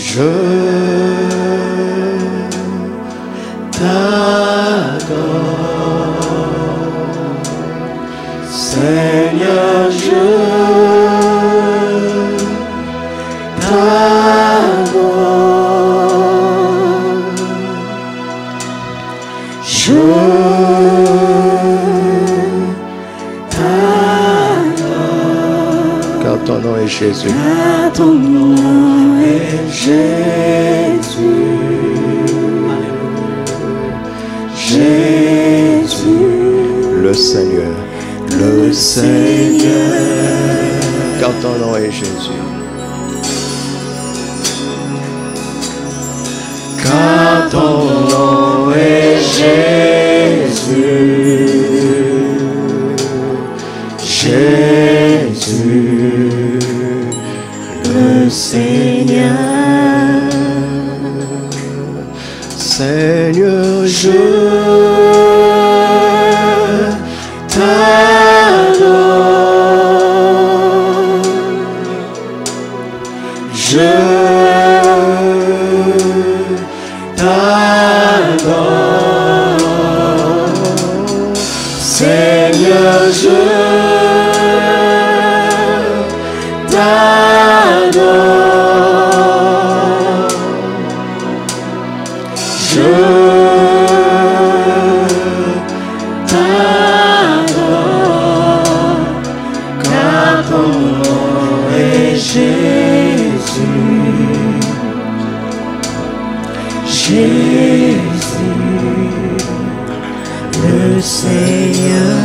Je t'adore, Seigneur, je t'adore, je t'adore, car ton nom est Jésus. Car ton nom est Jésus. Jésus, le Seigneur, le Seigneur, car ton nom est Jésus. Car ton nom est Jésus. Jésus, le Seigneur. Seigneur, je t'adore, je t'adore, Seigneur, je t'adore, je t'adore, car ton nom est Jésus. Jésus, le Seigneur.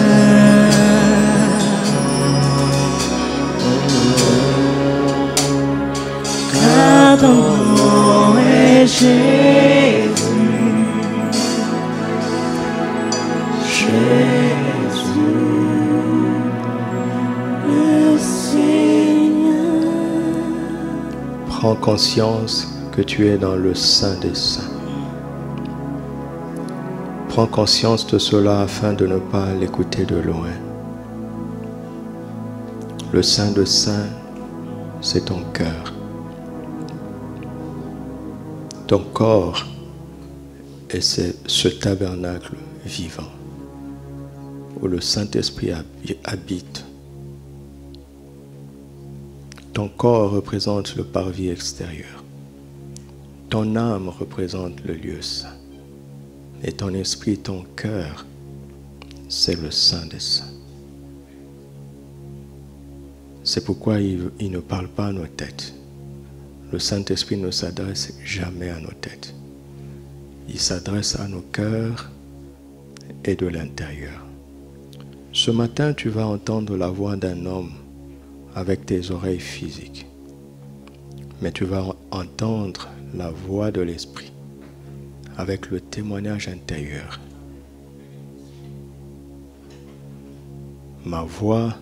Car ton nom est Jésus. Jésus, le Seigneur. Prends conscience que tu es dans le Saint des Saints. Prends conscience de cela afin de ne pas l'écouter de loin. Le Saint des Saints, c'est ton cœur. Ton corps est ce tabernacle vivant où le Saint-Esprit habite. Ton corps représente le parvis extérieur. Ton âme représente le lieu saint. Et ton esprit, ton cœur, c'est le Saint des Saints. C'est pourquoi il ne parle pas à nos têtes. Le Saint-Esprit ne s'adresse jamais à nos têtes. Il s'adresse à nos cœurs et de l'intérieur. Ce matin, tu vas entendre la voix d'un homme avec tes oreilles physiques. Mais tu vas entendre la voix de l'Esprit avec le témoignage intérieur. Ma voix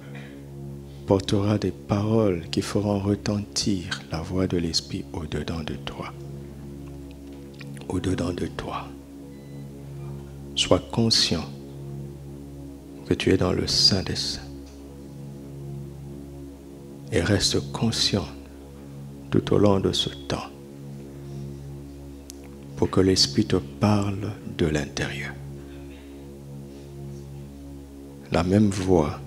portera des paroles qui feront retentir la voix de l'Esprit au-dedans de toi. Au-dedans de toi. Sois conscient que tu es dans le Saint des Saints. Et reste conscient tout au long de ce temps pour que l'Esprit te parle de l'intérieur. La même voix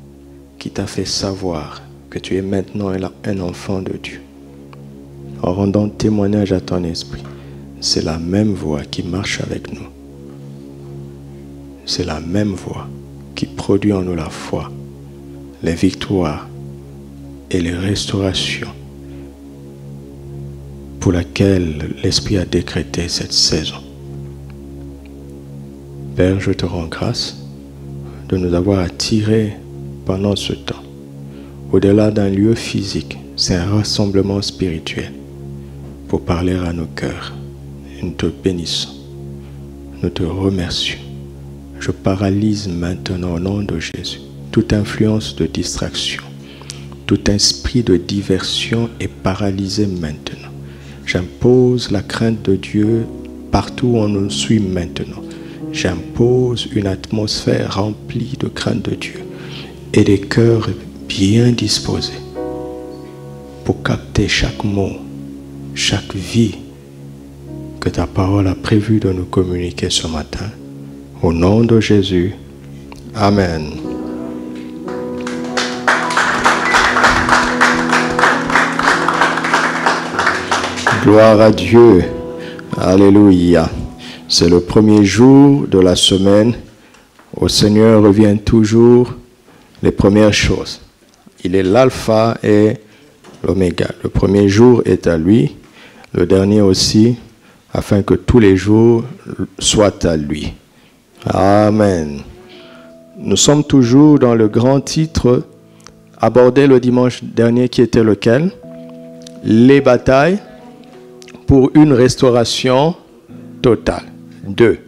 qui t'a fait savoir que tu es maintenant un enfant de Dieu, en rendant témoignage à ton esprit, c'est la même voix qui marche avec nous. C'est la même voix qui produit en nous la foi, les victoires et les restaurations pour laquelle l'Esprit a décrété cette saison. Père, je te rends grâce de nous avoir attirés pendant ce temps. Au-delà d'un lieu physique, c'est un rassemblement spirituel pour parler à nos cœurs. Nous te bénissons. Nous te remercions. Je paralyse maintenant au nom de Jésus toute influence de distraction. Tout esprit de diversion est paralysé maintenant. J'impose la crainte de Dieu partout où on nous suit maintenant. J'impose une atmosphère remplie de crainte de Dieu et des cœurs bien disposés pour capter chaque mot chaque vie que ta parole a prévu de nous communiquer ce matin. Au nom de Jésus. Amen. Gloire à Dieu. Alléluia. C'est le premier jour de la semaine. Au Seigneur revient toujours les premières choses. Il est l'alpha et l'oméga. Le premier jour est à lui, le dernier aussi, afin que tous les jours soient à lui. Amen. Nous sommes toujours dans le grand titre abordé le dimanche dernier qui était lequel? Les batailles pour une restauration totale. 2.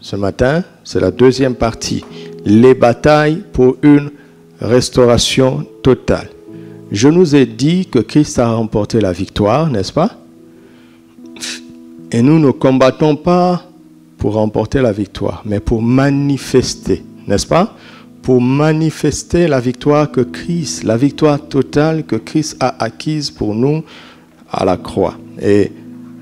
Ce matin, c'est la deuxième partie. Les batailles pour une restauration totale. Je nous ai dit que Christ a remporté la victoire, n'est-ce pas? Et nous ne combattons pas pour remporter la victoire, mais pour manifester, n'est-ce pas? Pour manifester la victoire que Christ, la victoire totale que Christ a acquise pour nous à la croix. Et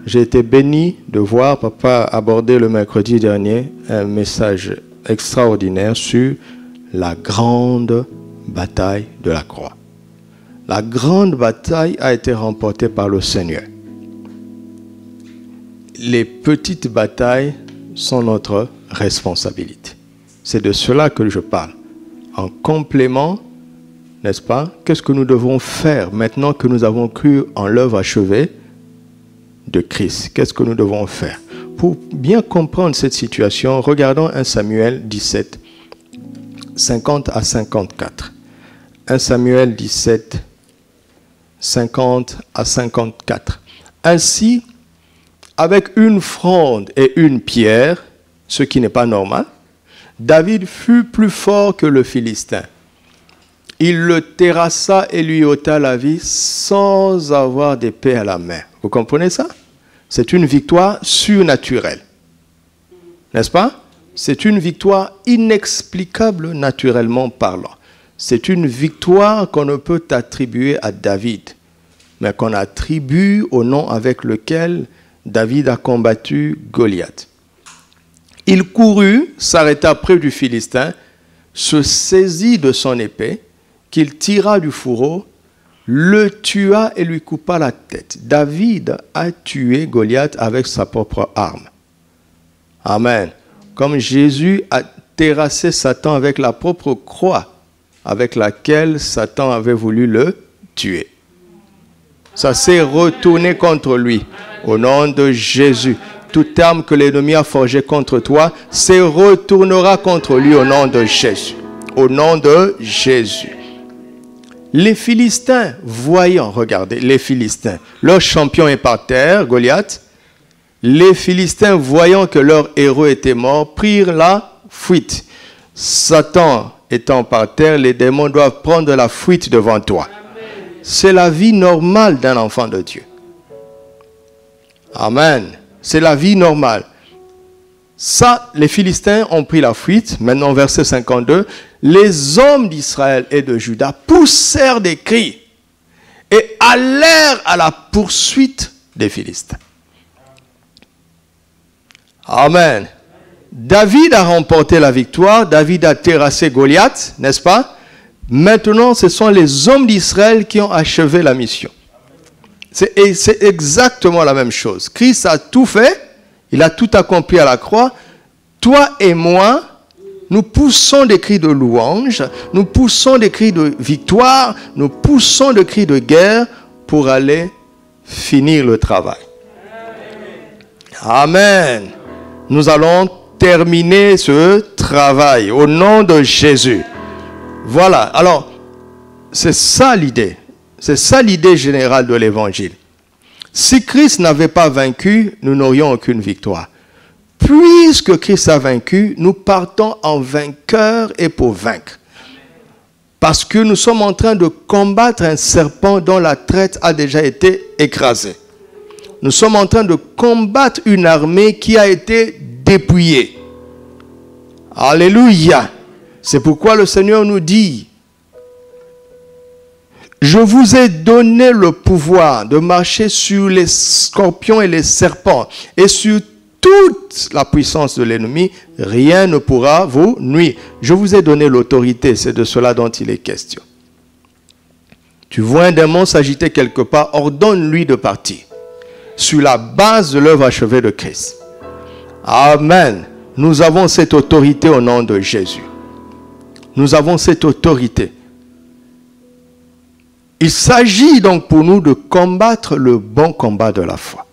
j'ai été béni de voir papa aborder le mercredi dernier un message extraordinaire sur la grande bataille de la croix. La grande bataille a été remportée par le Seigneur. Les petites batailles sont notre responsabilité. C'est de cela que je parle. En complément, n'est-ce pas? Qu'est-ce que nous devons faire maintenant que nous avons cru en l'œuvre achevée de Christ? Qu'est-ce que nous devons faire? Pour bien comprendre cette situation, regardons 1 Samuel 17, 50 à 54. 1 Samuel 17, 50 à 54. Ainsi, avec une fronde et une pierre, ce qui n'est pas normal, David fut plus fort que le Philistin. Il le terrassa et lui ôta la vie sans avoir d'épée à la main. Vous comprenez ça? C'est une victoire surnaturelle. N'est-ce pas? C'est une victoire inexplicable naturellement parlant. C'est une victoire qu'on ne peut attribuer à David, mais qu'on attribue au nom avec lequel David a combattu Goliath. Il courut, s'arrêta près du Philistin, se saisit de son épée, qu'il tira du fourreau, le tua et lui coupa la tête. David a tué Goliath avec sa propre arme. Amen. Comme Jésus a terrassé Satan avec la propre croix avec laquelle Satan avait voulu le tuer. Ça s'est retourné contre lui. Au nom de Jésus, toute arme que l'ennemi a forgée contre toi se retournera contre lui au nom de Jésus. Au nom de Jésus. Les Philistins, voyant, regardez, les Philistins, leur champion est par terre, Goliath. Les Philistins, voyant que leur héros était mort, prirent la fuite. Satan étant par terre, les démons doivent prendre la fuite devant toi. C'est la vie normale d'un enfant de Dieu. Amen. C'est la vie normale. Ça, les Philistins ont pris la fuite. Maintenant, verset 52. Les hommes d'Israël et de Juda poussèrent des cris et allèrent à la poursuite des Philistins. Amen. David a remporté la victoire. David a terrassé Goliath, n'est-ce pas? Maintenant, ce sont les hommes d'Israël qui ont achevé la mission. C'est exactement la même chose. Christ a tout fait. Il a tout accompli à la croix. Toi et moi, nous poussons des cris de louange, nous poussons des cris de victoire, nous poussons des cris de guerre pour aller finir le travail. Amen. Nous allons terminer ce travail au nom de Jésus. Voilà. Alors, c'est ça l'idée. C'est ça l'idée générale de l'évangile. Si Christ n'avait pas vaincu, nous n'aurions aucune victoire. Puisque Christ a vaincu, nous partons en vainqueur et pour vaincre. Parce que nous sommes en train de combattre un serpent dont la tête a déjà été écrasée. Nous sommes en train de combattre une armée qui a été dépouillée. Alléluia. C'est pourquoi le Seigneur nous dit, Je vous ai donné le pouvoir de marcher sur les scorpions et les serpents et sur toute la puissance de l'ennemi. Rien ne pourra vous nuire. Je vous ai donné l'autorité. C'est de cela dont il est question. Tu vois un démon s'agiter quelque part, ordonne-lui de partir. Sur la base de l'œuvre achevée de Christ. Amen. Nous avons cette autorité au nom de Jésus. Nous avons cette autorité. Il s'agit donc pour nous de combattre le bon combat de la foi.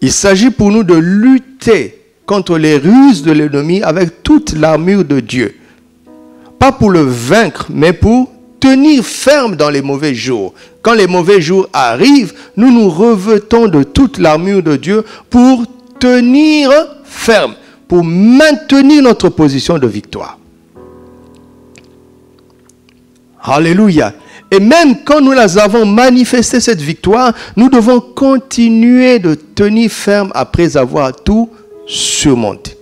Il s'agit pour nous de lutter contre les ruses de l'ennemi avec toute l'armure de Dieu. Pas pour le vaincre, mais pour tenir ferme dans les mauvais jours. Quand les mauvais jours arrivent, nous nous revêtons de toute l'armure de Dieu pour tenir ferme, pour maintenir notre position de victoire. Alléluia. Et même quand nous avons manifesté cette victoire, nous devons continuer de tenir ferme après avoir tout surmonté.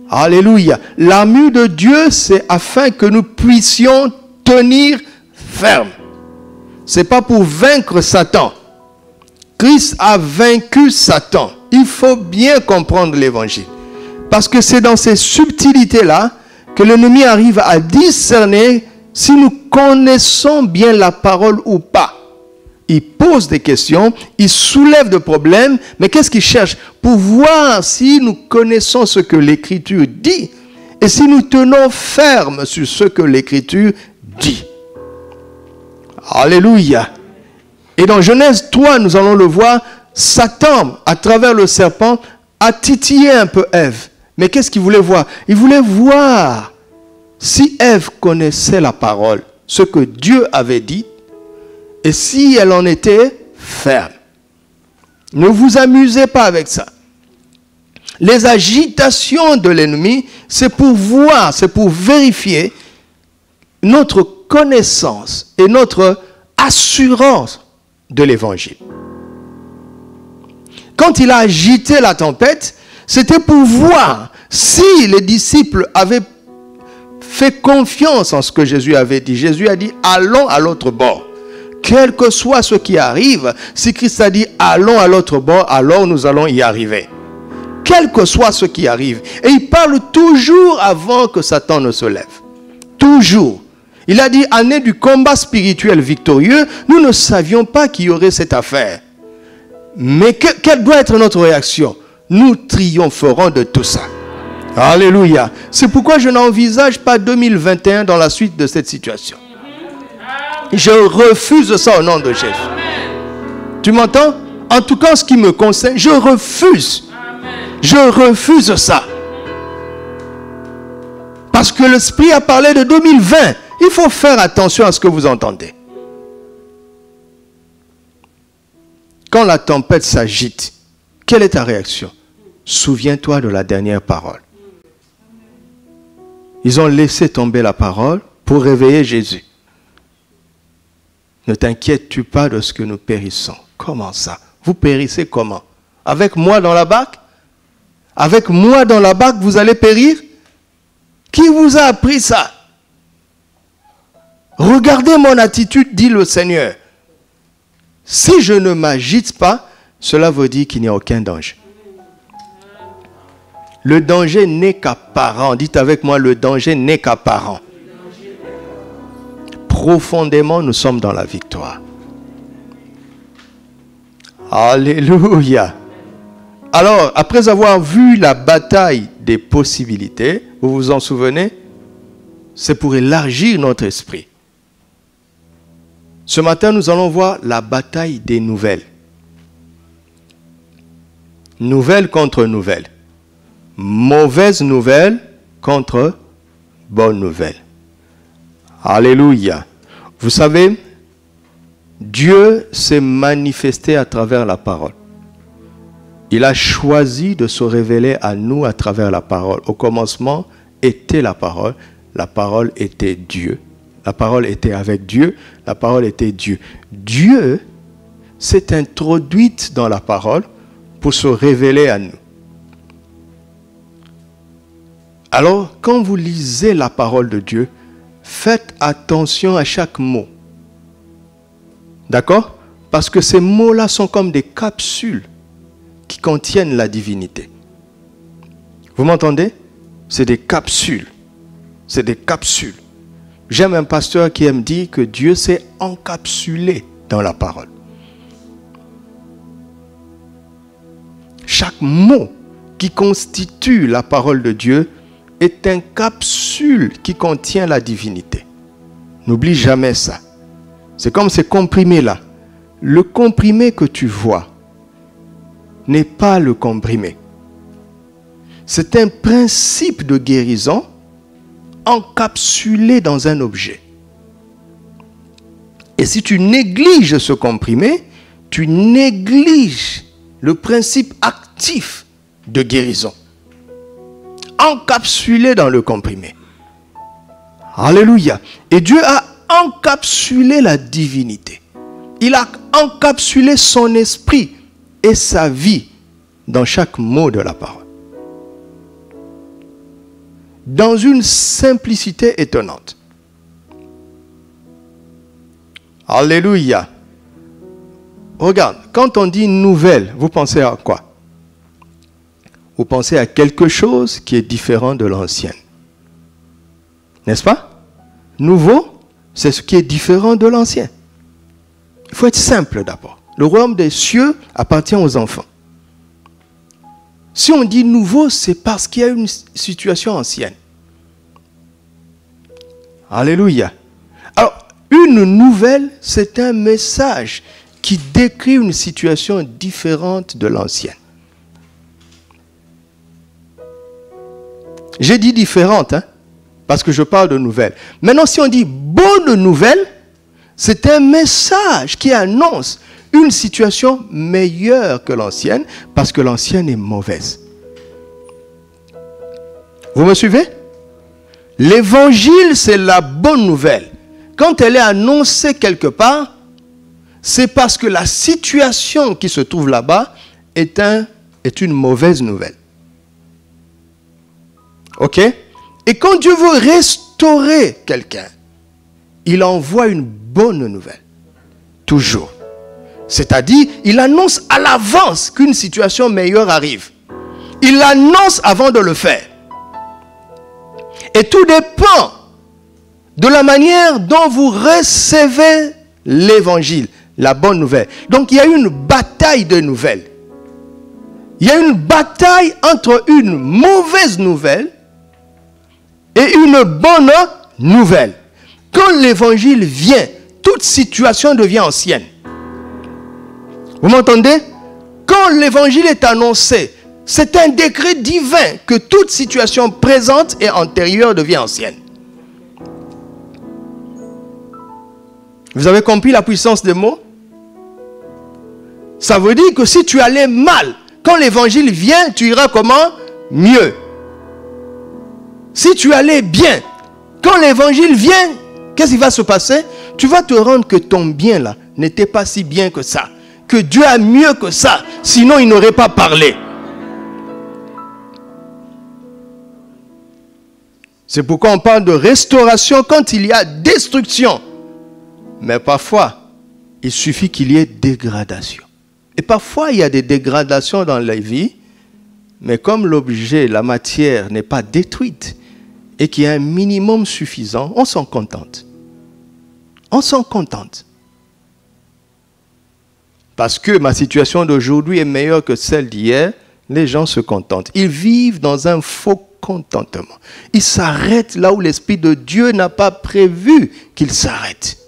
Alléluia. L'armure de Dieu, c'est afin que nous puissions tenir ferme. Ce n'est pas pour vaincre Satan. Christ a vaincu Satan. Il faut bien comprendre l'évangile. Parce que c'est dans ces subtilités-là que l'ennemi arrive à discerner si nous connaissons bien la parole ou pas. Il pose des questions, il soulève des problèmes, mais qu'est-ce qu'il cherche? Pour voir si nous connaissons ce que l'Écriture dit et si nous tenons ferme sur ce que l'Écriture dit. Alléluia. Et dans Genèse 3, nous allons le voir, Satan, à travers le serpent, a titillé un peu Ève. Mais qu'est-ce qu'il voulait voir? Il voulait voir si Ève connaissait la parole, ce que Dieu avait dit, et si elle en était ferme. Ne vous amusez pas avec ça. Les agitations de l'ennemi, c'est pour voir, c'est pour vérifier notre connaissance et notre assurance de l'évangile. Quand il a agité la tempête, c'était pour voir si les disciples avaient fait confiance en ce que Jésus avait dit. Jésus a dit, allons à l'autre bord. Quel que soit ce qui arrive, si Christ a dit, allons à l'autre bord, alors nous allons y arriver. Quel que soit ce qui arrive. Et il parle toujours avant que Satan ne se lève. Toujours. Il a dit, année du combat spirituel victorieux, nous ne savions pas qu'il y aurait cette affaire. Mais quelle doit être notre réaction? Nous triompherons de tout ça. Alléluia. C'est pourquoi je n'envisage pas 2021 dans la suite de cette situation. Je refuse ça au nom de Jésus. Tu m'entends? En tout cas, en ce qui me concerne, je refuse. Je refuse ça. Parce que l'Esprit a parlé de 2020. Il faut faire attention à ce que vous entendez. Quand la tempête s'agite, quelle est ta réaction? Souviens-toi de la dernière parole. Ils ont laissé tomber la parole pour réveiller Jésus. Ne t'inquiètes-tu pas de ce que nous périssons? Comment ça? Vous périssez comment? Avec moi dans la barque? Avec moi dans la barque, vous allez périr? Qui vous a appris ça? Regardez mon attitude, dit le Seigneur. Si je ne m'agite pas, cela veut dire qu'il n'y a aucun danger. Le danger n'est qu'apparent. Dites avec moi, le danger n'est qu'apparent. Profondément, nous sommes dans la victoire. Alléluia. Alors, après avoir vu la bataille des possibilités, vous vous en souvenez? C'est pour élargir notre esprit. Ce matin, nous allons voir la bataille des nouvelles. Nouvelles contre nouvelles. Mauvaise nouvelle contre bonne nouvelle. Alléluia. Vous savez, Dieu s'est manifesté à travers la parole. Il a choisi de se révéler à nous à travers la parole. Au commencement était la parole était Dieu. La parole était avec Dieu, la parole était Dieu. Dieu s'est introduit dans la parole pour se révéler à nous. Alors, quand vous lisez la parole de Dieu, faites attention à chaque mot. D'accord? Parce que ces mots-là sont comme des capsules qui contiennent la divinité. Vous m'entendez? C'est des capsules. C'est des capsules. J'aime un pasteur qui aime dire que Dieu s'est encapsulé dans la parole. Chaque mot qui constitue la parole de Dieu est une capsule qui contient la divinité. N'oublie jamais ça. C'est comme ces comprimés-là. Le comprimé que tu vois n'est pas le comprimé. C'est un principe de guérison encapsulé dans un objet. Et si tu négliges ce comprimé, tu négliges le principe actif de guérison, encapsulé dans le comprimé. Alléluia. Et Dieu a encapsulé la divinité. Il a encapsulé son esprit et sa vie dans chaque mot de la parole. Dans une simplicité étonnante. Alléluia. Regarde, quand on dit nouvelle, vous pensez à quoi? Vous pensez à quelque chose qui est différent de l'ancienne. N'est-ce pas? Nouveau, c'est ce qui est différent de l'ancien. Il faut être simple d'abord. Le royaume des cieux appartient aux enfants. Si on dit nouveau, c'est parce qu'il y a une situation ancienne. Alléluia. Alors, une nouvelle, c'est un message qui décrit une situation différente de l'ancienne. J'ai dit différente, hein, parce que je parle de nouvelle. Maintenant, si on dit bonne nouvelle, c'est un message qui annonce une situation meilleure que l'ancienne, parce que l'ancienne est mauvaise. Vous me suivez? L'évangile, c'est la bonne nouvelle. Quand elle est annoncée quelque part, c'est parce que la situation qui se trouve là-bas est une mauvaise nouvelle. Ok? Et quand Dieu veut restaurer quelqu'un, il envoie une bonne nouvelle. Toujours. C'est-à-dire, il annonce à l'avance qu'une situation meilleure arrive. Il l'annonce avant de le faire. Et tout dépend de la manière dont vous recevez l'évangile, la bonne nouvelle. Donc, il y a une bataille de nouvelles. Il y a une bataille entre une mauvaise nouvelle et une bonne nouvelle. Quand l'évangile vient, toute situation devient ancienne. Vous m'entendez? Quand l'évangile est annoncé, c'est un décret divin que toute situation présente et antérieure devient ancienne. Vous avez compris la puissance des mots? Ça veut dire que si tu allais mal, quand l'évangile vient, tu iras comment? Mieux. Si tu allais bien, quand l'évangile vient, qu'est-ce qui va se passer? Tu vas te rendre que ton bien là n'était pas si bien que ça. Que Dieu a mieux que ça. Sinon, il n'aurait pas parlé. C'est pourquoi on parle de restauration quand il y a destruction. Mais parfois, il suffit qu'il y ait dégradation. Et parfois, il y a des dégradations dans la vie, mais comme l'objet, la matière n'est pas détruite et qu'il y a un minimum suffisant, on s'en contente. On s'en contente. Parce que ma situation d'aujourd'hui est meilleure que celle d'hier, les gens se contentent. Ils vivent dans un faux contentement. Ils s'arrêtent là où l'Esprit de Dieu n'a pas prévu qu'il s'arrête.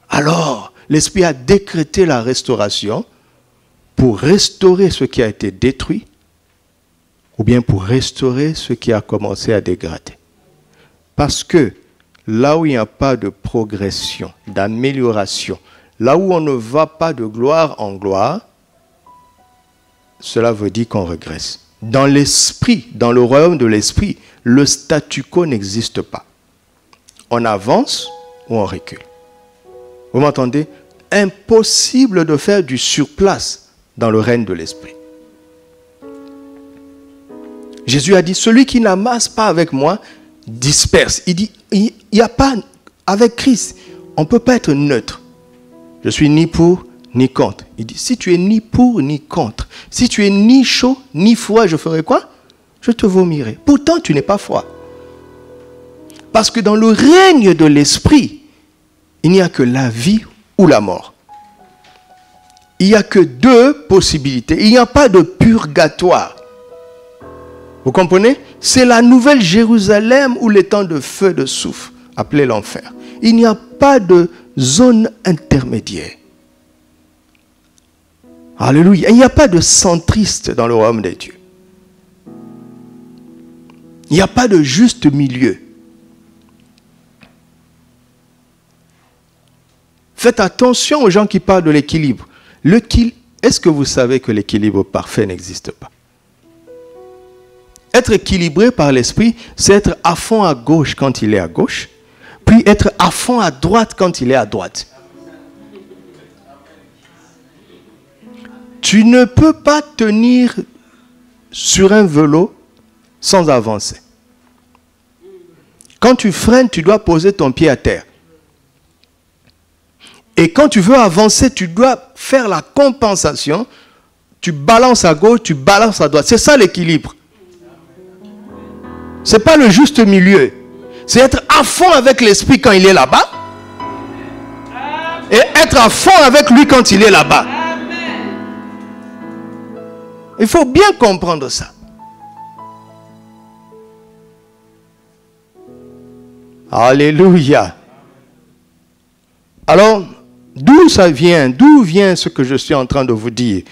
Alors, l'Esprit a décrété la restauration pour restaurer ce qui a été détruit ou bien pour restaurer ce qui a commencé à dégrader. Parce que là où il n'y a pas de progression, d'amélioration, là où on ne va pas de gloire en gloire, cela veut dire qu'on régresse. Dans l'esprit, dans le royaume de l'esprit, le statu quo n'existe pas. On avance ou on recule. Vous m'entendez? Impossible de faire du surplace dans le règne de l'esprit. Jésus a dit, celui qui n'amasse pas avec moi, disperse. Il dit, il n'y a pas, avec Christ, on ne peut pas être neutre. Je suis ni pour ni contre. Il dit, si tu es ni pour ni contre, si tu es ni chaud ni froid, je ferai quoi? Je te vomirai. Pourtant, tu n'es pas froid. Parce que dans le règne de l'esprit, il n'y a que la vie ou la mort. Il n'y a que deux possibilités. Il n'y a pas de purgatoire. Vous comprenez? C'est la nouvelle Jérusalem où les temps de feu de soufre, appelé l'enfer. Il n'y a pas de zone intermédiaire. Alléluia. Il n'y a pas de centriste dans le royaume des dieux. Il n'y a pas de juste milieu. Faites attention aux gens qui parlent de l'équilibre. Est-ce que vous savez que l'équilibre parfait n'existe pas? Être équilibré par l'esprit, c'est être à fond à gauche quand il est à gauche, puis être à fond à droite quand il est à droite. Tu ne peux pas tenir sur un vélo sans avancer. Quand tu freines, tu dois poser ton pied à terre. Et quand tu veux avancer, tu dois faire la compensation. Tu balances à gauche, tu balances à droite. C'est ça l'équilibre. Ce n'est pas le juste milieu. C'est être à fond avec l'esprit quand il est là-bas. Et être à fond avec lui quand il est là-bas. Il faut bien comprendre ça. Alléluia. Alors, d'où ça vient? D'où vient ce que je suis en train de vous dire?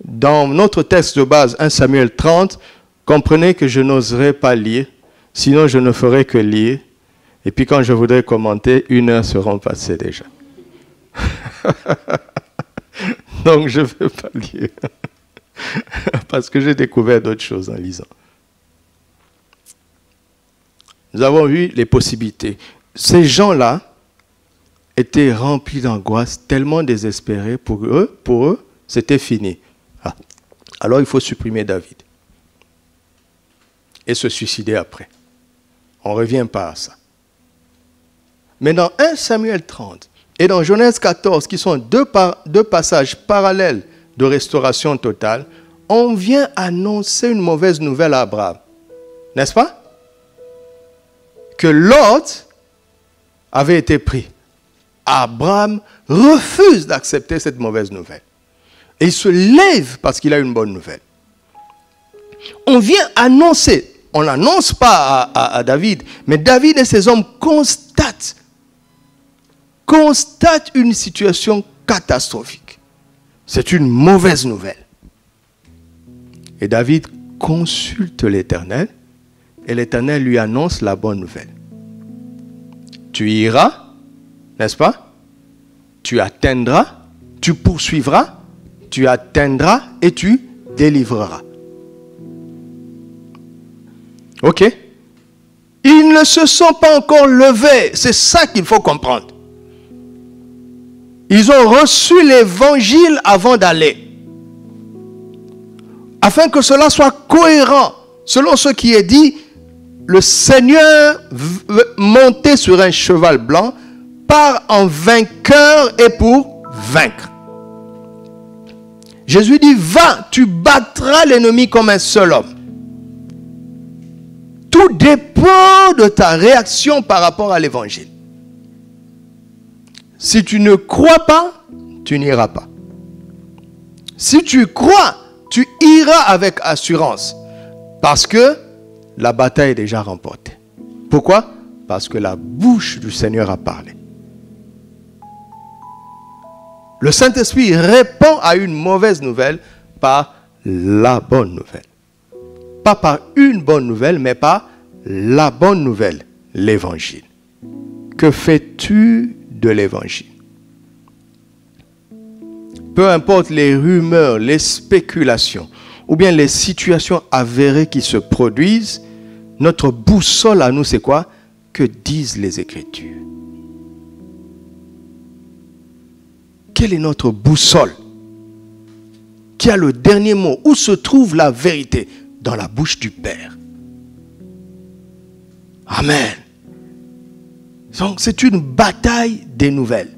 Dans notre texte de base, 1 Samuel 30, comprenez que je n'oserais pas lire, sinon je ne ferai que lire. Et puis quand je voudrais commenter, 1 heure sera passée déjà. Donc je ne vais pas lire. Parce que j'ai découvert d'autres choses en lisant. Nous avons vu les possibilités. Ces gens-là étaient remplis d'angoisse, tellement désespérés. Pour eux, c'était fini. Ah. Alors il faut supprimer David. Et se suicider après. On ne revient pas à ça. Mais dans 1 Samuel 30 et dans Genèse 14, qui sont deux passages parallèles de restauration totale, on vient annoncer une mauvaise nouvelle à Abraham. N'est-ce pas? Que Lot avait été pris. Abraham refuse d'accepter cette mauvaise nouvelle. Et il se lève parce qu'il a une bonne nouvelle. On vient annoncer, on n'annonce pas à David, mais David et ses hommes constatent une situation catastrophique. C'est une mauvaise nouvelle. Et David consulte l'Éternel et l'Éternel lui annonce la bonne nouvelle. Tu iras, n'est-ce pas? Tu atteindras, tu poursuivras, tu atteindras et tu délivreras. Ok? Ils ne se sont pas encore levés. C'est ça qu'il faut comprendre. Ils ont reçu l'évangile avant d'aller. Afin que cela soit cohérent, selon ce qui est dit, le Seigneur monté sur un cheval blanc part en vainqueur et pour vaincre. Jésus dit, va, tu battras l'ennemi comme un seul homme. Tout dépend de ta réaction par rapport à l'évangile. Si tu ne crois pas, tu n'iras pas. Si tu crois, tu iras avec assurance. Parce que la bataille est déjà remportée. Pourquoi? Parce que la bouche du Seigneur a parlé. Le Saint-Esprit répond à une mauvaise nouvelle par la bonne nouvelle. Pas par une bonne nouvelle, mais par la bonne nouvelle, l'évangile. Que fais-tu de l'évangile? Peu importe les rumeurs, les spéculations, ou bien les situations avérées qui se produisent, notre boussole à nous, c'est quoi? Que disent les Écritures? Quelle est notre boussole? Qui a le dernier mot? Où se trouve la vérité? Dans la bouche du Père. Amen. Donc c'est une bataille des nouvelles.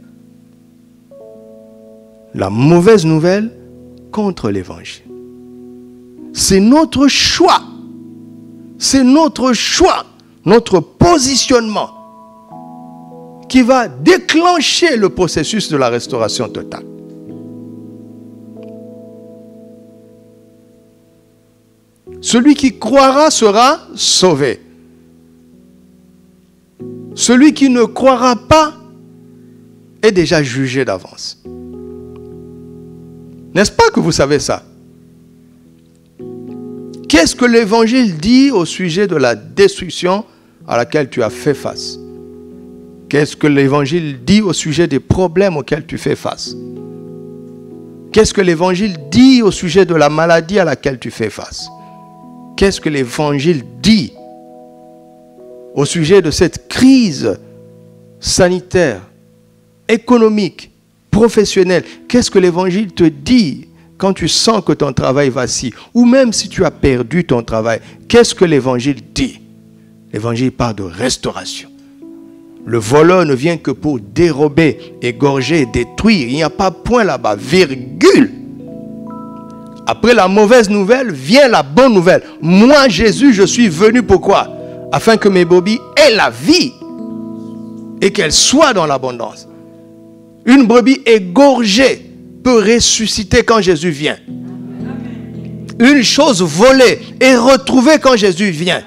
la mauvaise nouvelle contre l'évangile. C'est notre choix. C'est notre choix, notre positionnement qui va déclencher le processus de la restauration totale. Celui qui croira sera sauvé. Celui qui ne croira pas est déjà jugé d'avance. N'est-ce pas que vous savez ça? Qu'est-ce que l'Évangile dit au sujet de la destruction à laquelle tu as fait face? Qu'est-ce que l'Évangile dit au sujet des problèmes auxquels tu fais face? Qu'est-ce que l'Évangile dit au sujet de la maladie à laquelle tu fais face? Qu'est-ce que l'Évangile dit au sujet de cette crise sanitaire, économique, professionnelle? Qu'est-ce que l'Évangile te dit quand tu sens que ton travail vacille, ou même si tu as perdu ton travail? Qu'est-ce que l'Évangile dit? L'Évangile parle de restauration. Le voleur ne vient que pour dérober, égorger, détruire. Il n'y a pas point là-bas, virgule. Après la mauvaise nouvelle, vient la bonne nouvelle. Moi, Jésus, je suis venu pourquoi? Afin que mes brebis aient la vie et qu'elles soient dans l'abondance. Une brebis égorgée peut ressusciter quand Jésus vient. Une chose volée est retrouvée quand Jésus vient.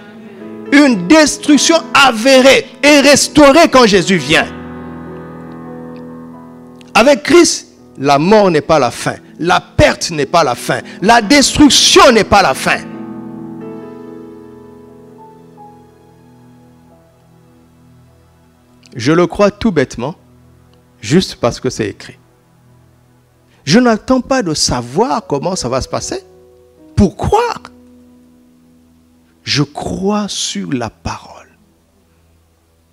Une destruction avérée est restaurée quand Jésus vient. Avec Christ, la mort n'est pas la fin. La perte n'est pas la fin. La destruction n'est pas la fin. Je le crois tout bêtement, juste parce que c'est écrit. Je n'attends pas de savoir comment ça va se passer pour croire. Je crois sur la parole.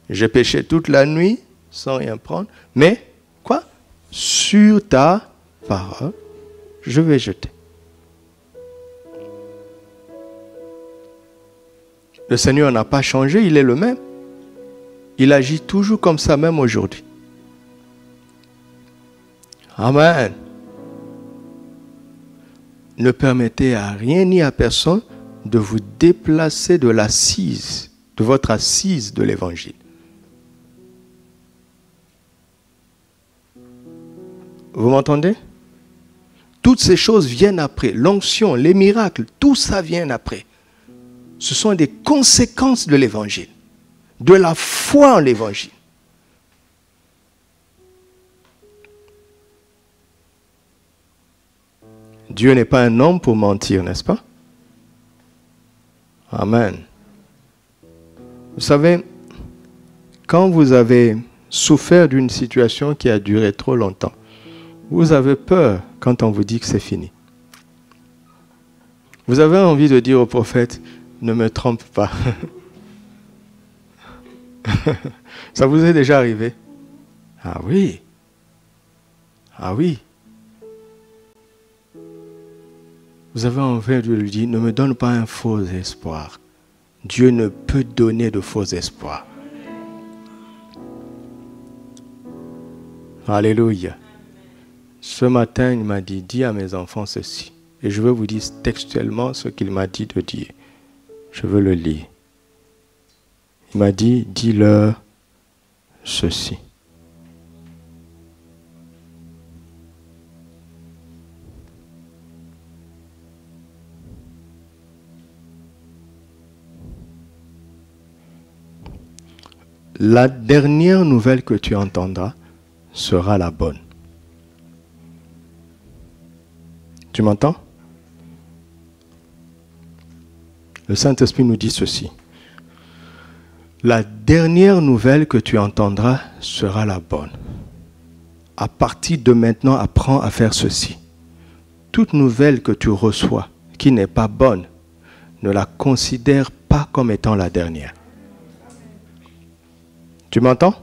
J'ai péché toute la nuit sans rien prendre, mais quoi? Sur ta parole, je vais jeter. Le Seigneur n'a pas changé, il est le même. Il agit toujours comme ça, même aujourd'hui. Amen. Ne permettez à rien ni à personne de vous déplacer de l'assise, de votre assise de l'Évangile. Vous m'entendez? Toutes ces choses viennent après. L'onction, les miracles, tout ça vient après. Ce sont des conséquences de l'Évangile, de la foi en l'Évangile. Dieu n'est pas un homme pour mentir, n'est-ce pas? Amen. Vous savez, quand vous avez souffert d'une situation qui a duré trop longtemps, vous avez peur quand on vous dit que c'est fini. Vous avez envie de dire au prophète, ne me trompe pas. Ça vous est déjà arrivé? Ah oui. Ah oui. Vous avez envie de lui dire, ne me donne pas un faux espoir. Dieu ne peut donner de faux espoirs. Alléluia. Ce matin, il m'a dit, dis à mes enfants ceci. Et je veux vous dire textuellement ce qu'il m'a dit de dire. Je veux le lire. Il m'a dit, dis-leur ceci. La dernière nouvelle que tu entendras sera la bonne. Tu m'entends? Le Saint-Esprit nous dit ceci. La dernière nouvelle que tu entendras sera la bonne. À partir de maintenant, apprends à faire ceci. Toute nouvelle que tu reçois qui n'est pas bonne, ne la considère pas comme étant la dernière. Tu m'entends?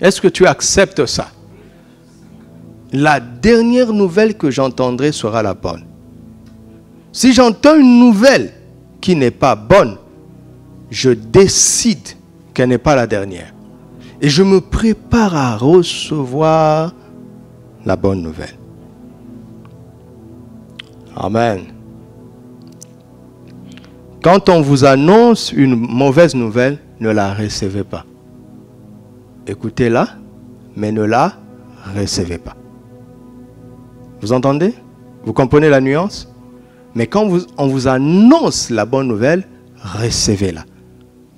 Est-ce que tu acceptes ça? La dernière nouvelle que j'entendrai sera la bonne. Si j'entends une nouvelle qui n'est pas bonne, je décide qu'elle n'est pas la dernière. Et je me prépare à recevoir la bonne nouvelle. Amen. Quand on vous annonce une mauvaise nouvelle, ne la recevez pas. Écoutez-la, mais ne la recevez pas. Vous entendez? Vous comprenez la nuance? Mais quand on vous annonce la bonne nouvelle, recevez-la.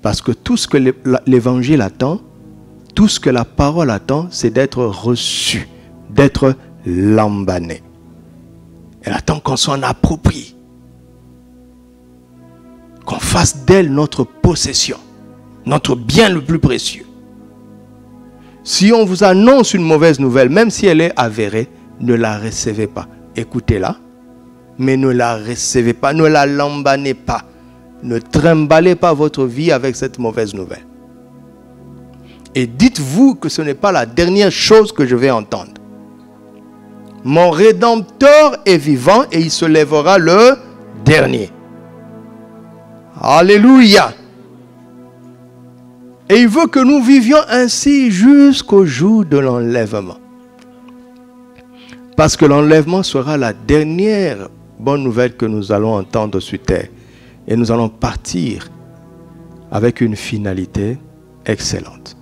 Parce que tout ce que l'évangile attend, tout ce que la parole attend, c'est d'être reçu, d'être lambané. Elle attend qu'on s'en approprie. Qu'on fasse d'elle notre possession, notre bien le plus précieux. Si on vous annonce une mauvaise nouvelle, même si elle est avérée, ne la recevez pas. Écoutez-la, mais ne la recevez pas, ne la lambanez pas. Ne trimballez pas votre vie avec cette mauvaise nouvelle. Et dites-vous que ce n'est pas la dernière chose que je vais entendre. Mon Rédempteur est vivant et il se lèvera le dernier. Alléluia. Et il veut que nous vivions ainsi jusqu'au jour de l'enlèvement. Parce que l'enlèvement sera la dernière bonne nouvelle que nous allons entendre sur terre. Et nous allons partir avec une finalité excellente.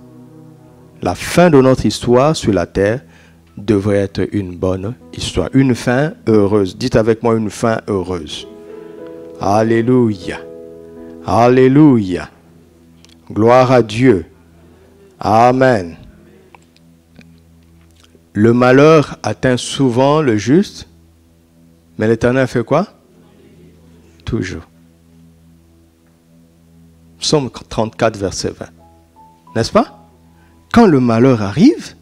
La fin de notre histoire sur la terre devrait être une bonne histoire. Une fin heureuse. Dites avec moi une fin heureuse. Alléluia. Alléluia. Gloire à Dieu. Amen. Le malheur atteint souvent le juste, mais l'Éternel fait quoi? Toujours. Psaume 34, verset 20. N'est-ce pas? Quand le malheur arrive,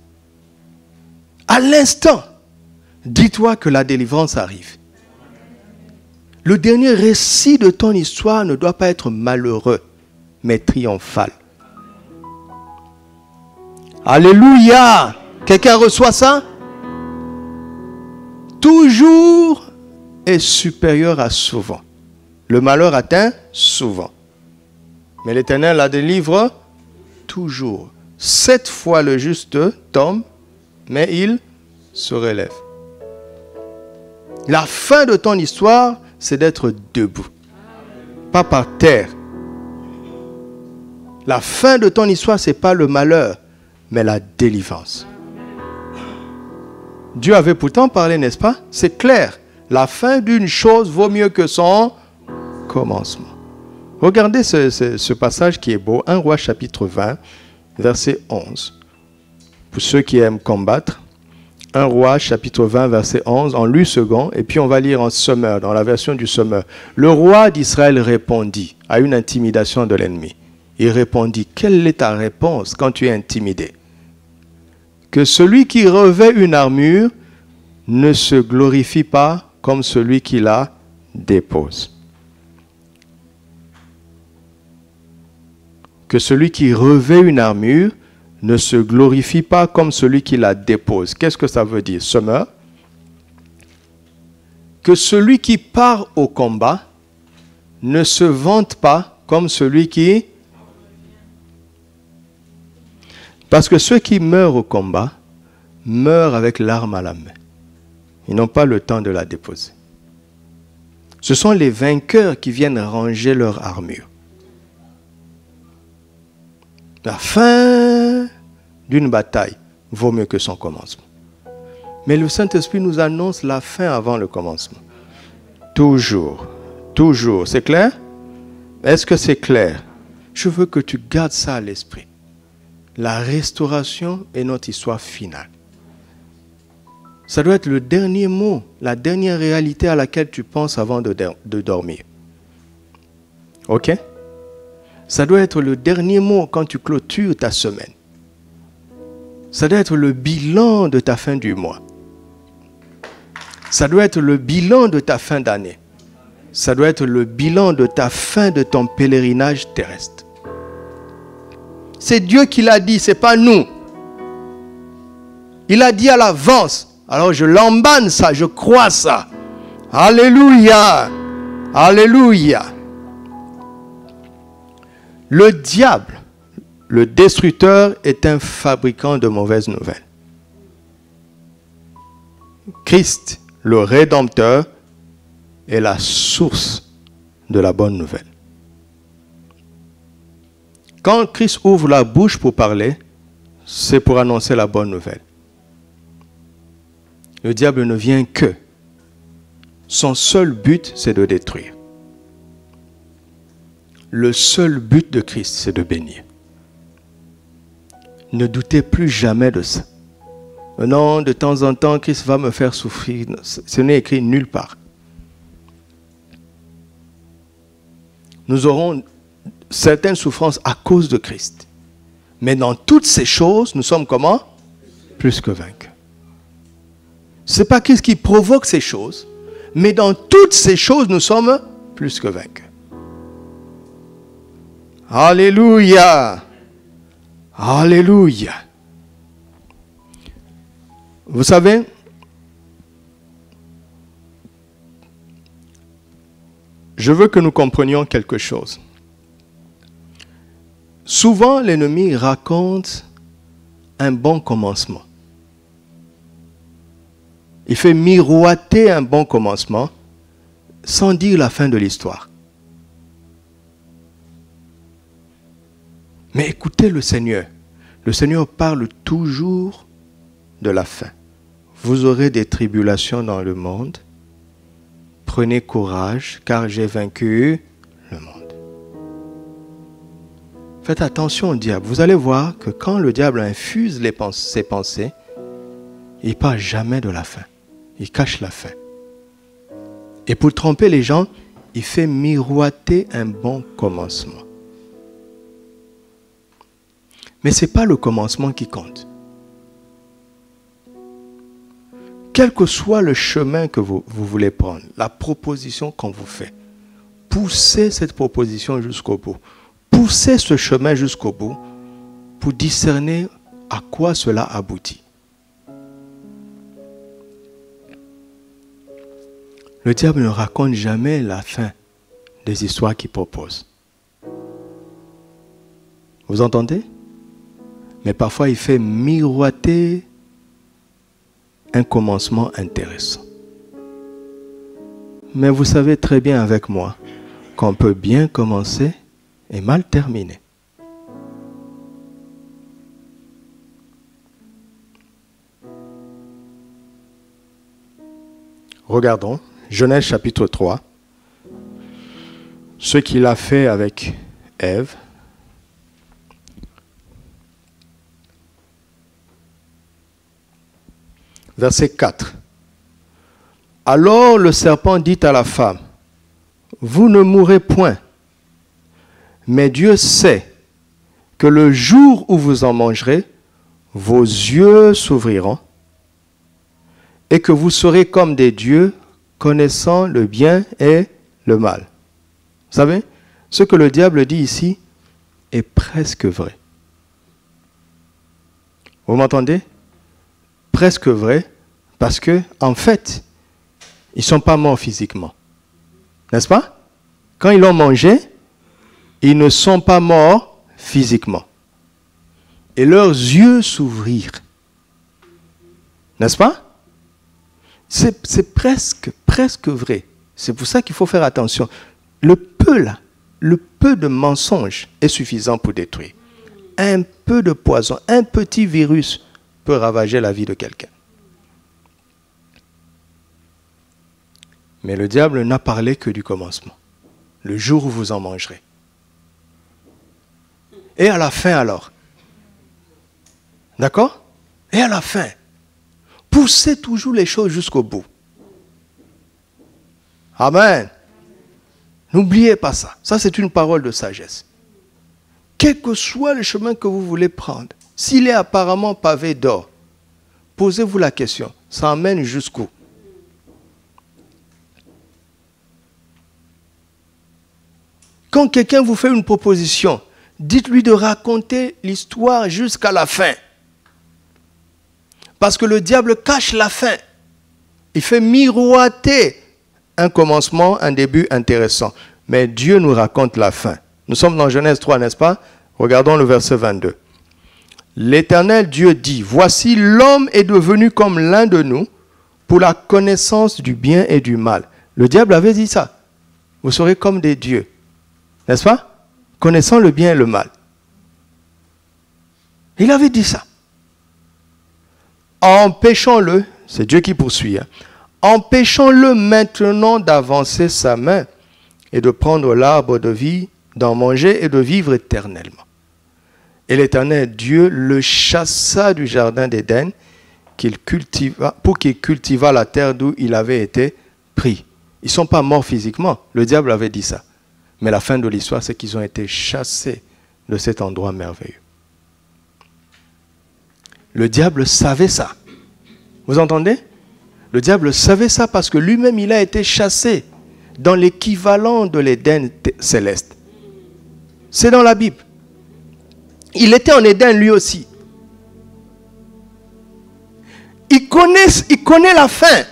à l'instant, dis-toi que la délivrance arrive. Le dernier récit de ton histoire ne doit pas être malheureux, mais triomphal. Alléluia! Quelqu'un reçoit ça? Toujours est supérieur à souvent. Le malheur atteint souvent. Mais l'Éternel la délivre toujours. 7 fois le juste tombe, mais il se relève. La fin de ton histoire, c'est d'être debout. Pas par terre. La fin de ton histoire, ce n'est pas le malheur, mais la délivrance. Dieu avait pourtant parlé, n'est-ce pas? C'est clair. La fin d'une chose vaut mieux que son commencement. Regardez ce passage qui est beau. 1 Roi chapitre 20, verset 11. Pour ceux qui aiment combattre. 1 Roi chapitre 20, verset 11, en lu second, et puis on va lire en Sommeur, dans la version du Sommeur. Le roi d'Israël répondit à une intimidation de l'ennemi. Il répondit, quelle est ta réponse quand tu es intimidé? Que celui qui revêt une armure ne se glorifie pas comme celui qui la dépose. Que celui qui revêt une armure ne se glorifie pas comme celui qui la dépose. Qu'est-ce que ça veut dire, Sommeur? Que celui qui part au combat ne se vante pas comme celui qui... Parce que ceux qui meurent au combat meurent avec l'arme à la main. Ils n'ont pas le temps de la déposer. Ce sont les vainqueurs qui viennent ranger leur armure. La fin d'une bataille vaut mieux que son commencement. Mais le Saint-Esprit nous annonce la fin avant le commencement. Toujours. Toujours. C'est clair? Est-ce que c'est clair? Je veux que tu gardes ça à l'esprit. La restauration est notre histoire finale. Ça doit être le dernier mot, la dernière réalité à laquelle tu penses avant de dormir. Ok? Ça doit être le dernier mot quand tu clôtures ta semaine. Ça doit être le bilan de ta fin du mois. Ça doit être le bilan de ta fin d'année. Ça doit être le bilan de ta fin de ton pèlerinage terrestre. C'est Dieu qui l'a dit, ce n'est pas nous. Il a dit à l'avance. Alors je l'embane ça, je crois ça. Alléluia. Alléluia. Le diable, le destructeur est un fabricant de mauvaises nouvelles. Christ, le Rédempteur, est la source de la bonne nouvelle. Quand Christ ouvre la bouche pour parler, c'est pour annoncer la bonne nouvelle. Le diable ne vient que. Son seul but, c'est de détruire. Le seul but de Christ, c'est de bénir. Ne doutez plus jamais de ça. Non, de temps en temps, Christ va me faire souffrir. Ce n'est écrit nulle part. Nous aurons certaines souffrances à cause de Christ. Mais dans toutes ces choses, nous sommes comment? Plus que vainqueurs. Ce n'est pas Christ qui provoque ces choses, mais dans toutes ces choses, nous sommes plus que vainqueurs. Alléluia! Alléluia! Vous savez, je veux que nous comprenions quelque chose. Souvent, l'ennemi raconte un bon commencement. Il fait miroiter un bon commencement sans dire la fin de l'histoire. Mais écoutez le Seigneur. Le Seigneur parle toujours de la fin. Vous aurez des tribulations dans le monde. Prenez courage, car j'ai vaincu le monde. Faites attention au diable. Vous allez voir que quand le diable infuse ses pensées, il ne parle jamais de la fin. Il cache la fin. Et pour tromper les gens, il fait miroiter un bon commencement. Mais ce n'est pas le commencement qui compte. Quel que soit le chemin que vous voulez prendre, la proposition qu'on vous fait, poussez cette proposition jusqu'au bout. Poussez ce chemin jusqu'au bout pour discerner à quoi cela aboutit. Le diable ne raconte jamais la fin des histoires qu'il propose. Vous entendez? Mais parfois il fait miroiter un commencement intéressant. Mais vous savez très bien avec moi qu'on peut bien commencer et mal terminer. Regardons Genèse chapitre 3, ce qu'il a fait avec Ève. Verset 4. Alors le serpent dit à la femme, vous ne mourrez point, mais Dieu sait que le jour où vous en mangerez, vos yeux s'ouvriront et que vous serez comme des dieux, connaissant le bien et le mal. Vous savez, ce que le diable dit ici est presque vrai. Vous m'entendez? Presque vrai, parce que, en fait, ils ne sont pas morts physiquement. N'est-ce pas? Quand ils l'ont mangé, ils ne sont pas morts physiquement. Et leurs yeux s'ouvrirent. N'est-ce pas? C'est presque vrai. C'est pour ça qu'il faut faire attention. Le peu là, le peu de mensonge est suffisant pour détruire. Un peu de poison, un petit virus peut ravager la vie de quelqu'un. Mais le diable n'a parlé que du commencement. Le jour où vous en mangerez. Et à la fin alors. D'accord? Et à la fin. Poussez toujours les choses jusqu'au bout. Amen. N'oubliez pas ça. Ça, c'est une parole de sagesse. Quel que soit le chemin que vous voulez prendre, s'il est apparemment pavé d'or, posez-vous la question. Ça emmène jusqu'où? Quand quelqu'un vous fait une proposition, dites-lui de raconter l'histoire jusqu'à la fin. Parce que le diable cache la fin. Il fait miroiter un commencement, un début intéressant. Mais Dieu nous raconte la fin. Nous sommes dans Genèse 3, n'est-ce pas? Regardons le verset 22. L'Éternel Dieu dit, voici l'homme est devenu comme l'un de nous pour la connaissance du bien et du mal. Le diable avait dit ça. Vous serez comme des dieux. N'est-ce pas? Connaissant le bien et le mal. Il avait dit ça. Empêchons-le, c'est Dieu qui poursuit, hein, empêchons-le maintenant d'avancer sa main et de prendre l'arbre de vie, d'en manger et de vivre éternellement. Et l'Éternel Dieu le chassa du jardin d'Éden pour qu'il cultivât la terre d'où il avait été pris. Ils ne sont pas morts physiquement, le diable avait dit ça. Mais la fin de l'histoire, c'est qu'ils ont été chassés de cet endroit merveilleux. Le diable savait ça. Vous entendez? Le diable savait ça parce que lui-même, il a été chassé dans l'équivalent de l'Éden céleste. C'est dans la Bible. Il était en Éden lui aussi. Il connaît la fin.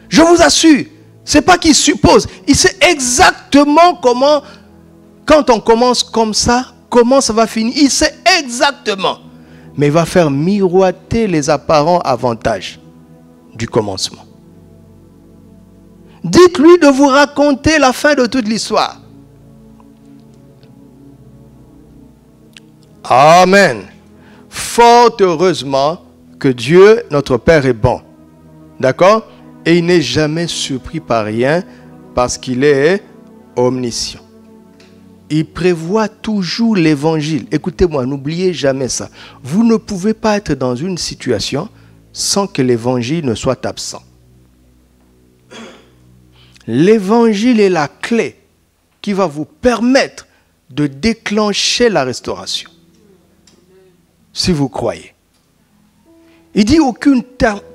Je vous assure, ce n'est pas qu'il suppose. Il sait exactement comment, quand on commence comme ça, comment ça va finir. Il sait exactement. Mais il va faire miroiter les apparents avantages du commencement. Dites-lui de vous raconter la fin de toute l'histoire. Amen. Fort heureusement que Dieu, notre Père, est bon. D'accord? Et il n'est jamais surpris par rien parce qu'il est omniscient. Il prévoit toujours l'évangile. Écoutez-moi, n'oubliez jamais ça. Vous ne pouvez pas être dans une situation sans que l'évangile ne soit absent. L'évangile est la clé qui va vous permettre de déclencher la restauration. Si vous croyez. Il dit aucune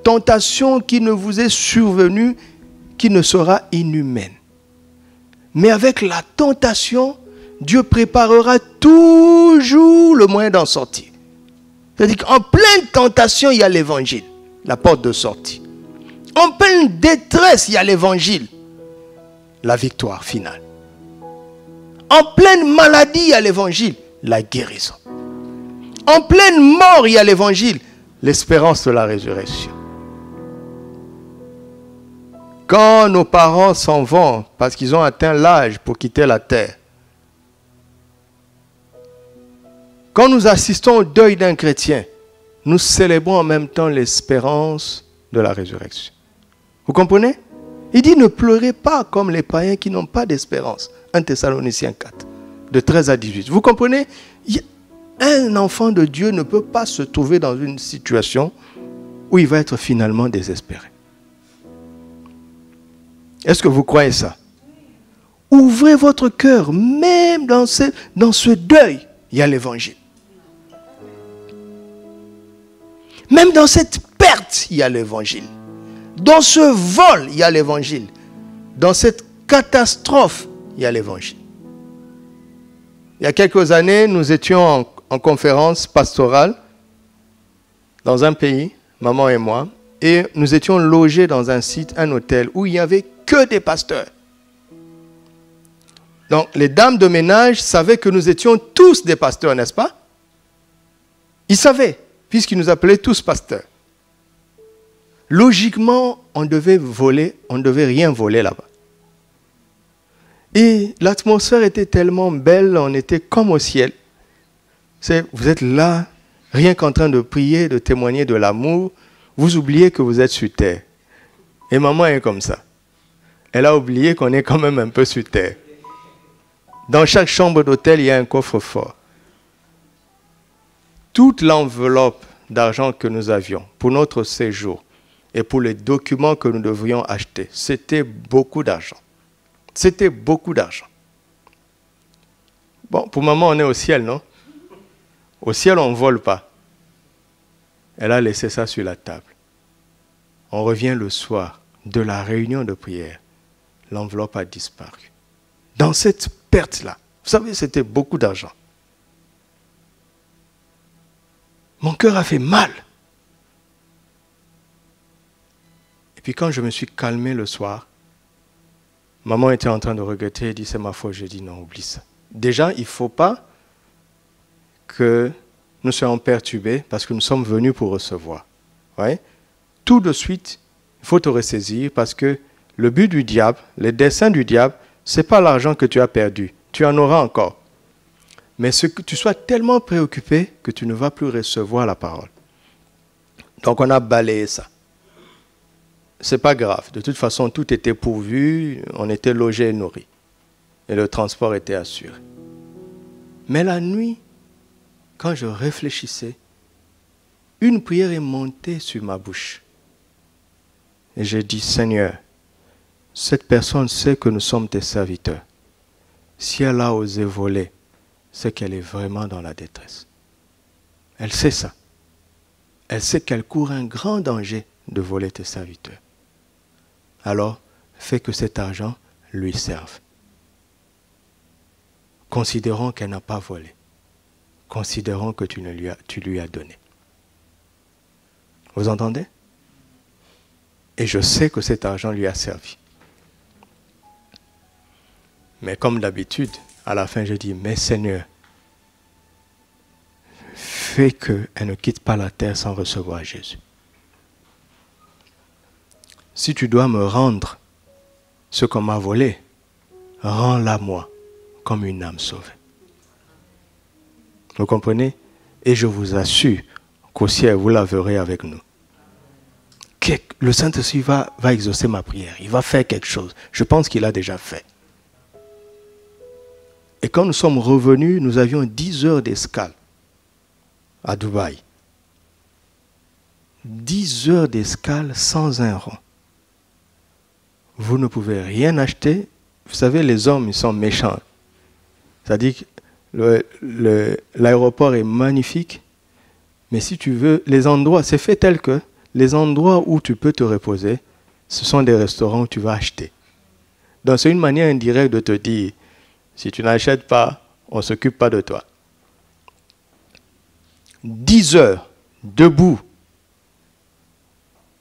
tentation qui ne vous est survenue qui ne sera inhumaine. Mais avec la tentation, Dieu préparera toujours le moyen d'en sortir. C'est-à-dire qu'en pleine tentation, il y a l'évangile, la porte de sortie. En pleine détresse, il y a l'évangile, la victoire finale. En pleine maladie, il y a l'évangile, la guérison. En pleine mort, il y a l'évangile, l'espérance de la résurrection. Quand nos parents s'en vont parce qu'ils ont atteint l'âge pour quitter la terre, quand nous assistons au deuil d'un chrétien, nous célébrons en même temps l'espérance de la résurrection. Vous comprenez? Il dit ne pleurez pas comme les païens qui n'ont pas d'espérance. 1 Thessaloniciens 4, de 13 à 18. Vous comprenez? Un enfant de Dieu ne peut pas se trouver dans une situation où il va être finalement désespéré. Est-ce que vous croyez ça? Ouvrez votre cœur, même dans ce deuil, il y a l'évangile. Même dans cette perte, il y a l'évangile. Dans ce vol, il y a l'évangile. Dans cette catastrophe, il y a l'évangile. Il y a quelques années, nous étions en conférence pastorale dans un pays, maman et moi, et nous étions logés dans un site, un hôtel, où il n'y avait que des pasteurs. Donc, les dames de ménage savaient que nous étions tous des pasteurs, n'est-ce pas? Ils savaient, puisqu'ils nous appelaient tous pasteurs. Logiquement, on devait rien voler là-bas. Et l'atmosphère était tellement belle, on était comme au ciel. Vous êtes là, rien qu'en train de prier, de témoigner de l'amour, vous oubliez que vous êtes sur terre. Et maman est comme ça. Elle a oublié qu'on est quand même un peu sur terre. Dans chaque chambre d'hôtel, il y a un coffre-fort. Toute l'enveloppe d'argent que nous avions pour notre séjour et pour les documents que nous devrions acheter, c'était beaucoup d'argent. C'était beaucoup d'argent. Bon, pour maman, on est au ciel, non? Au ciel, on ne vole pas. Elle a laissé ça sur la table. On revient le soir de la réunion de prière. L'enveloppe a disparu. Dans cette perte-là, vous savez, c'était beaucoup d'argent. Mon cœur a fait mal. Et puis quand je me suis calmé le soir, maman était en train de regretter, elle dit c'est ma faute. J'ai dit non, oublie ça. Déjà, il ne faut pas que nous soyons perturbés parce que nous sommes venus pour recevoir. Ouais? Tout de suite, il faut te ressaisir parce que le but du diable, les desseins du diable, ce n'est pas l'argent que tu as perdu. Tu en auras encore. Mais ce que tu sois tellement préoccupé que tu ne vas plus recevoir la parole. Donc on a balayé ça. Ce n'est pas grave. De toute façon, tout était pourvu, on était logé et nourri. Et le transport était assuré. Mais la nuit, quand je réfléchissais, une prière est montée sur ma bouche. Et j'ai dit, Seigneur, cette personne sait que nous sommes tes serviteurs. Si elle a osé voler, c'est qu'elle est vraiment dans la détresse. Elle sait ça. Elle sait qu'elle court un grand danger de voler tes serviteurs. Alors, fais que cet argent lui serve. Considérons qu'elle n'a pas volé. Considérons que tu lui as donné. Vous entendez? Et je sais que cet argent lui a servi. Mais comme d'habitude, à la fin, je dis, mais Seigneur, fais qu'elle ne quitte pas la terre sans recevoir Jésus. Si tu dois me rendre ce qu'on m'a volé, rends-la moi comme une âme sauvée. Vous comprenez? Et je vous assure qu'au ciel, vous la verrez avec nous. Le Saint-Esprit va exaucer ma prière. Il va faire quelque chose. Je pense qu'il a déjà fait. Et quand nous sommes revenus, nous avions 10 heures d'escale à Dubaï. 10 heures d'escale sans un rond. Vous ne pouvez rien acheter. Vous savez, les hommes, ils sont méchants. C'est-à-dire que l'aéroport est magnifique, mais si tu veux, les endroits, c'est fait tel que les endroits où tu peux te reposer, ce sont des restaurants où tu vas acheter. Donc c'est une manière indirecte de te dire, si tu n'achètes pas, on ne s'occupe pas de toi. 10 heures debout,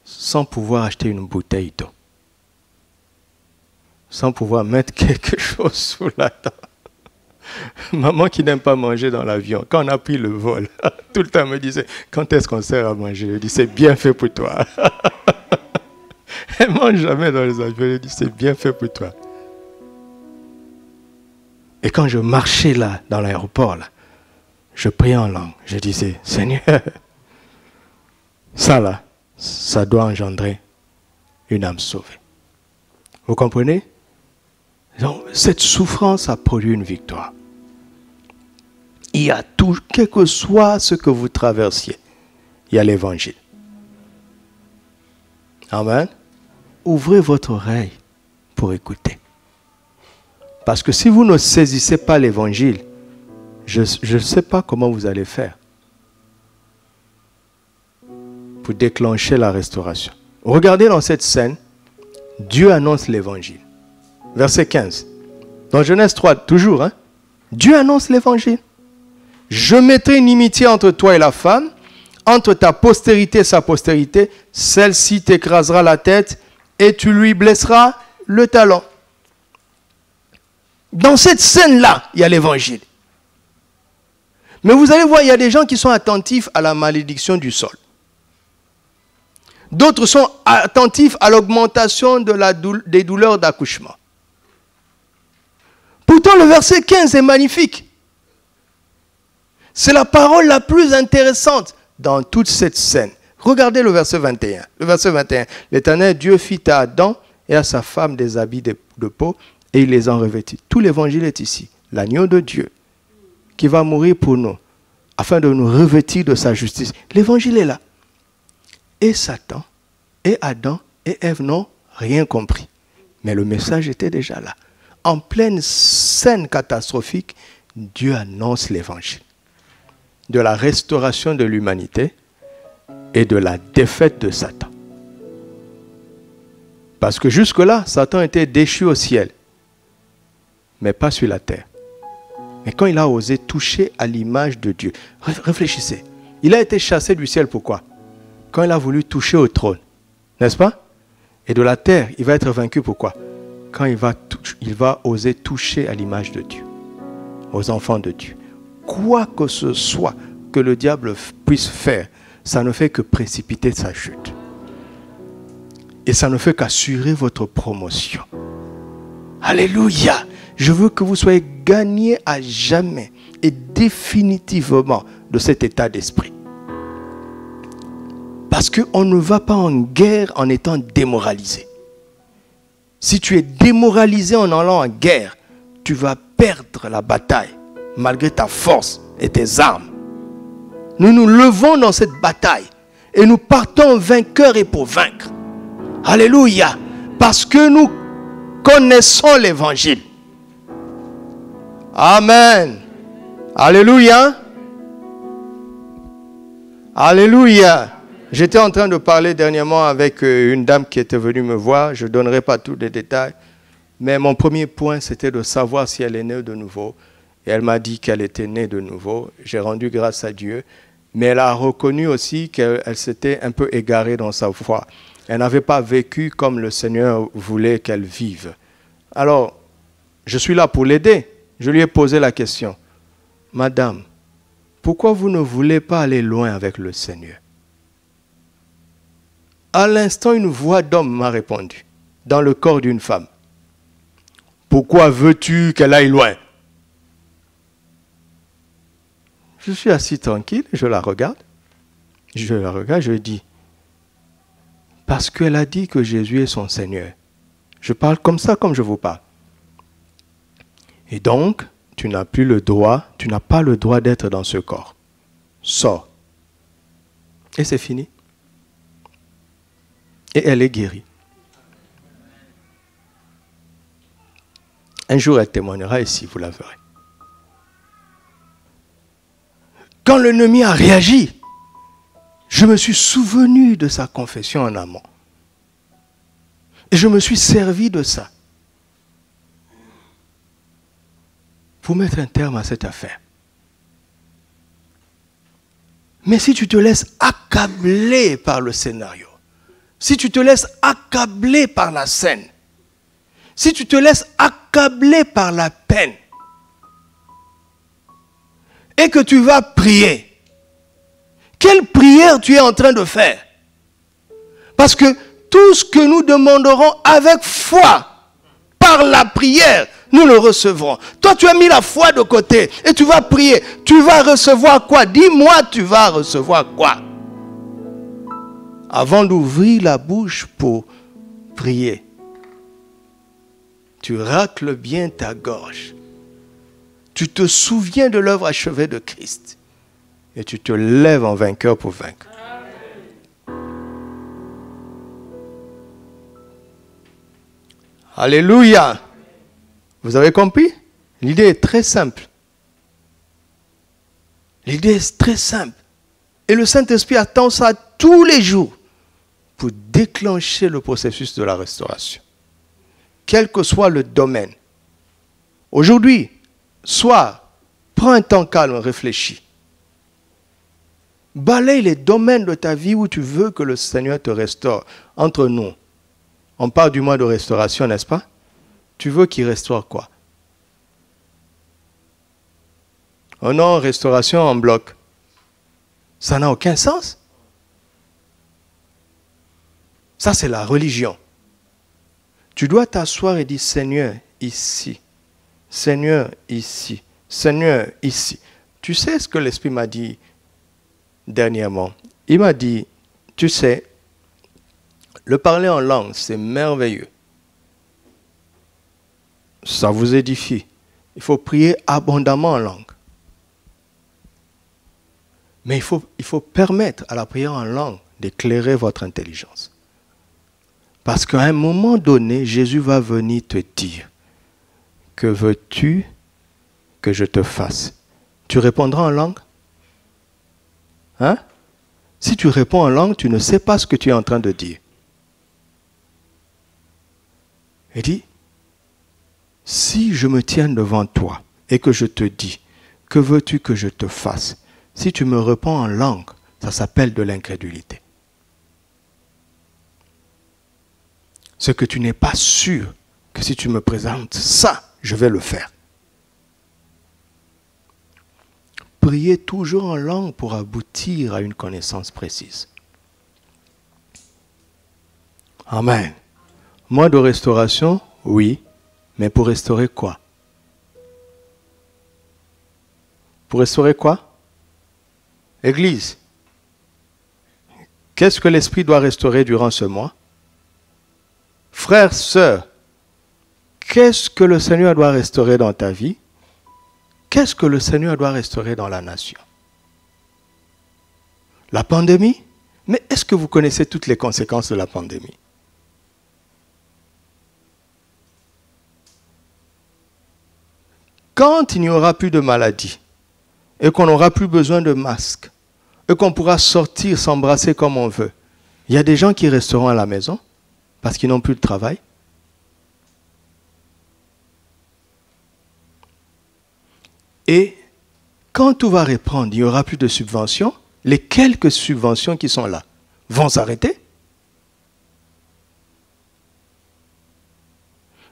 sans pouvoir acheter une bouteille d'eau. Sans pouvoir mettre quelque chose sous la table. Maman qui n'aime pas manger dans l'avion, quand on a pris le vol, tout le temps me disait, quand est-ce qu'on sert à manger? Je dis, c'est bien fait pour toi. Elle ne mange jamais dans les avions, je dis, c'est bien fait pour toi. Et quand je marchais là, dans l'aéroport, là, je priais en langue. Je disais, Seigneur, ça là, ça doit engendrer une âme sauvée. Vous comprenez? Donc, cette souffrance a produit une victoire. Il y a tout, quel que soit ce que vous traversiez, il y a l'évangile. Amen. Ouvrez votre oreille pour écouter. Parce que si vous ne saisissez pas l'évangile, je ne sais pas comment vous allez faire pour déclencher la restauration. Regardez dans cette scène, Dieu annonce l'évangile. Verset 15. Dans Genèse 3, toujours, hein? Dieu annonce l'évangile. Je mettrai une inimitié entre toi et la femme, entre ta postérité et sa postérité. Celle-ci t'écrasera la tête et tu lui blesseras le talon. Dans cette scène-là, il y a l'évangile. Mais vous allez voir, il y a des gens qui sont attentifs à la malédiction du sol. D'autres sont attentifs à l'augmentation des douleurs d'accouchement. Pourtant, le verset 15 est magnifique. C'est la parole la plus intéressante dans toute cette scène. Regardez le verset 21. Le verset 21. L'Éternel Dieu fit à Adam et à sa femme des habits de peau et il les en revêtit. Tout l'évangile est ici. L'agneau de Dieu qui va mourir pour nous afin de nous revêtir de sa justice. L'évangile est là. Et Satan, et Adam, et Ève n'ont rien compris. Mais le message était déjà là. En pleine scène catastrophique, Dieu annonce l'évangile. De la restauration de l'humanité et de la défaite de Satan. Parce que jusque-là, Satan était déchu au ciel, mais pas sur la terre. Mais quand il a osé toucher à l'image de Dieu, réfléchissez, il a été chassé du ciel, pourquoi? Quand il a voulu toucher au trône, n'est-ce pas? Et de la terre, il va être vaincu, pourquoi? Quand il va oser toucher à l'image de Dieu, aux enfants de Dieu. quoi que ce soit que le diable puisse faire, ça ne fait que précipiter sa chute. Et ça ne fait qu'assurer votre promotion. Alléluia! Je veux que vous soyez gagnés à jamais et définitivement de cet état d'esprit. Parce qu'on ne va pas en guerre en étant démoralisé. Si tu es démoralisé en allant en guerre, tu vas perdre la bataille malgré ta force et tes armes. Nous nous levons dans cette bataille et nous partons vainqueurs et pour vaincre. Alléluia! Parce que nous connaissons l'évangile. Amen. Alléluia. Alléluia. J'étais en train de parler dernièrement avec une dame qui était venue me voir. Je ne donnerai pas tous les détails. Mais mon premier point, c'était de savoir si elle est née de nouveau. Et elle m'a dit qu'elle était née de nouveau. J'ai rendu grâce à Dieu. Mais elle a reconnu aussi qu'elle s'était un peu égarée dans sa foi. Elle n'avait pas vécu comme le Seigneur voulait qu'elle vive. Alors, je suis là pour l'aider. Je lui ai posé la question. Madame, pourquoi vous ne voulez pas aller loin avec le Seigneur? À l'instant, une voix d'homme m'a répondu, dans le corps d'une femme. Pourquoi veux-tu qu'elle aille loin? Je suis assis tranquille, je la regarde. Je lui dis, parce qu'elle a dit que Jésus est son Seigneur. Je parle comme ça, comme je vous parle. Et donc, tu n'as pas le droit d'être dans ce corps. Sors. Et c'est fini. Et elle est guérie. Un jour, elle témoignera ici, vous la verrez. Quand l'ennemi a réagi, je me suis souvenu de sa confession en amont. Et je me suis servi de ça pour mettre un terme à cette affaire. Mais si tu te laisses accabler par le scénario, si tu te laisses accabler par la scène, si tu te laisses accabler par la peine, et que tu vas prier, quelle prière tu es en train de faire? Parce que tout ce que nous demanderons avec foi, par la prière, nous le recevrons. Toi, tu as mis la foi de côté et tu vas prier. Tu vas recevoir quoi? Dis-moi, tu vas recevoir quoi? Avant d'ouvrir la bouche pour prier, tu racles bien ta gorge. Tu te souviens de l'œuvre achevée de Christ. Et tu te lèves en vainqueur pour vaincre. Alléluia. Vous avez compris? L'idée est très simple. L'idée est très simple. Et le Saint-Esprit attend ça tous les jours pour déclencher le processus de la restauration. Quel que soit le domaine. Aujourd'hui, soir, prends un temps calme, réfléchis. Balaye les domaines de ta vie où tu veux que le Seigneur te restaure. Entre nous, on parle du mois de restauration, n'est-ce pas? Tu veux qu'il restaure quoi? Oh non, restauration en bloc. Ça n'a aucun sens. Ça, c'est la religion. Tu dois t'asseoir et dire, Seigneur, ici. Seigneur, ici. Seigneur, ici. Tu sais ce que l'Esprit m'a dit dernièrement? Il m'a dit, tu sais, le parler en langue, c'est merveilleux. Ça vous édifie. Il faut prier abondamment en langue. Mais il faut permettre à la prière en langue d'éclairer votre intelligence. Parce qu'à un moment donné, Jésus va venir te dire, que veux-tu que je te fasse? Tu répondras en langue? Hein? Si tu réponds en langue, tu ne sais pas ce que tu es en train de dire. Il dit, si je me tiens devant toi et que je te dis, que veux-tu que je te fasse? Si tu me réponds en langue, ça s'appelle de l'incrédulité. Ce que tu n'es pas sûr que si tu me présentes ça, je vais le faire. prier toujours en langue pour aboutir à une connaissance précise. Amen. Mois de restauration, oui, mais pour restaurer quoi? Pour restaurer quoi? Église. Qu'est-ce que l'Esprit doit restaurer durant ce mois? Frères, sœurs, qu'est-ce que le Seigneur doit restaurer dans ta vie? Qu'est-ce que le Seigneur doit restaurer dans la nation? La pandémie? Mais est-ce que vous connaissez toutes les conséquences de la pandémie? Quand il n'y aura plus de maladies et qu'on n'aura plus besoin de masques et qu'on pourra sortir, s'embrasser comme on veut, il y a des gens qui resteront à la maison parce qu'ils n'ont plus de travail. Et quand tout va reprendre, il n'y aura plus de subventions. Les quelques subventions qui sont là vont s'arrêter.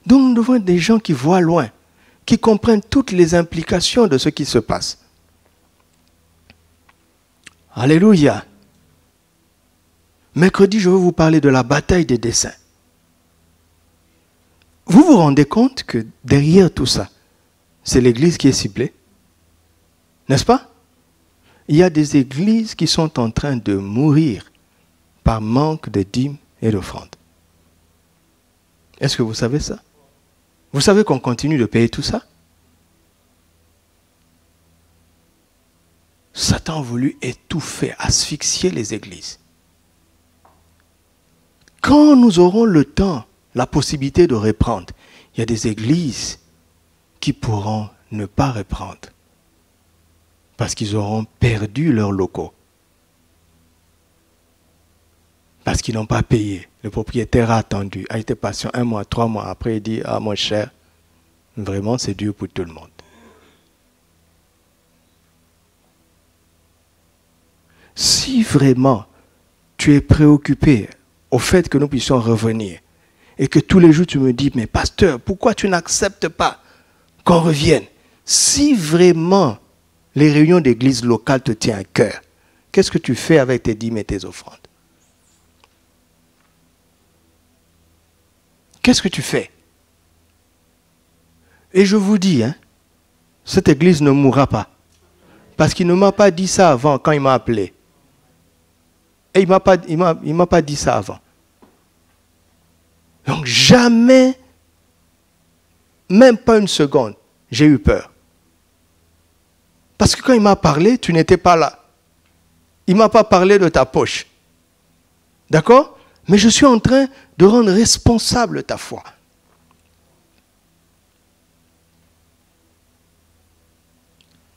Donc nous devons être des gens qui voient loin, qui comprennent toutes les implications de ce qui se passe. Alléluia. Mercredi, je veux vous parler de la bataille des desseins. Vous vous rendez compte que derrière tout ça, c'est l'Église qui est ciblée? N'est-ce pas? Il y a des églises qui sont en train de mourir par manque de dîmes et d'offrandes. Est-ce que vous savez ça? Vous savez qu'on continue de payer tout ça? Satan a voulu étouffer, asphyxier les églises. Quand nous aurons le temps, la possibilité de reprendre, il y a des églises qui pourront ne pas reprendre parce qu'ils auront perdu leurs locaux. Parce qu'ils n'ont pas payé. Le propriétaire a attendu, a été patient 1 mois, 3 mois. Après, il dit, ah mon cher, vraiment c'est dur pour tout le monde. Si vraiment tu es préoccupé au fait que nous puissions revenir et que tous les jours tu me dis, mais pasteur, pourquoi tu n'acceptes pas qu'on revienne? Si vraiment les réunions d'église locales te tiennent à cœur, qu'est-ce que tu fais avec tes dîmes et tes offrandes? Qu'est-ce que tu fais? Et je vous dis, cette église ne mourra pas. Parce qu'il ne m'a pas dit ça avant quand il m'a appelé. Et il ne m'a pas dit ça avant. Donc jamais, même pas une seconde, j'ai eu peur. Parce que quand il m'a parlé, tu n'étais pas là. Il ne m'a pas parlé de ta poche. D'accord? Mais je suis en train de rendre responsable ta foi.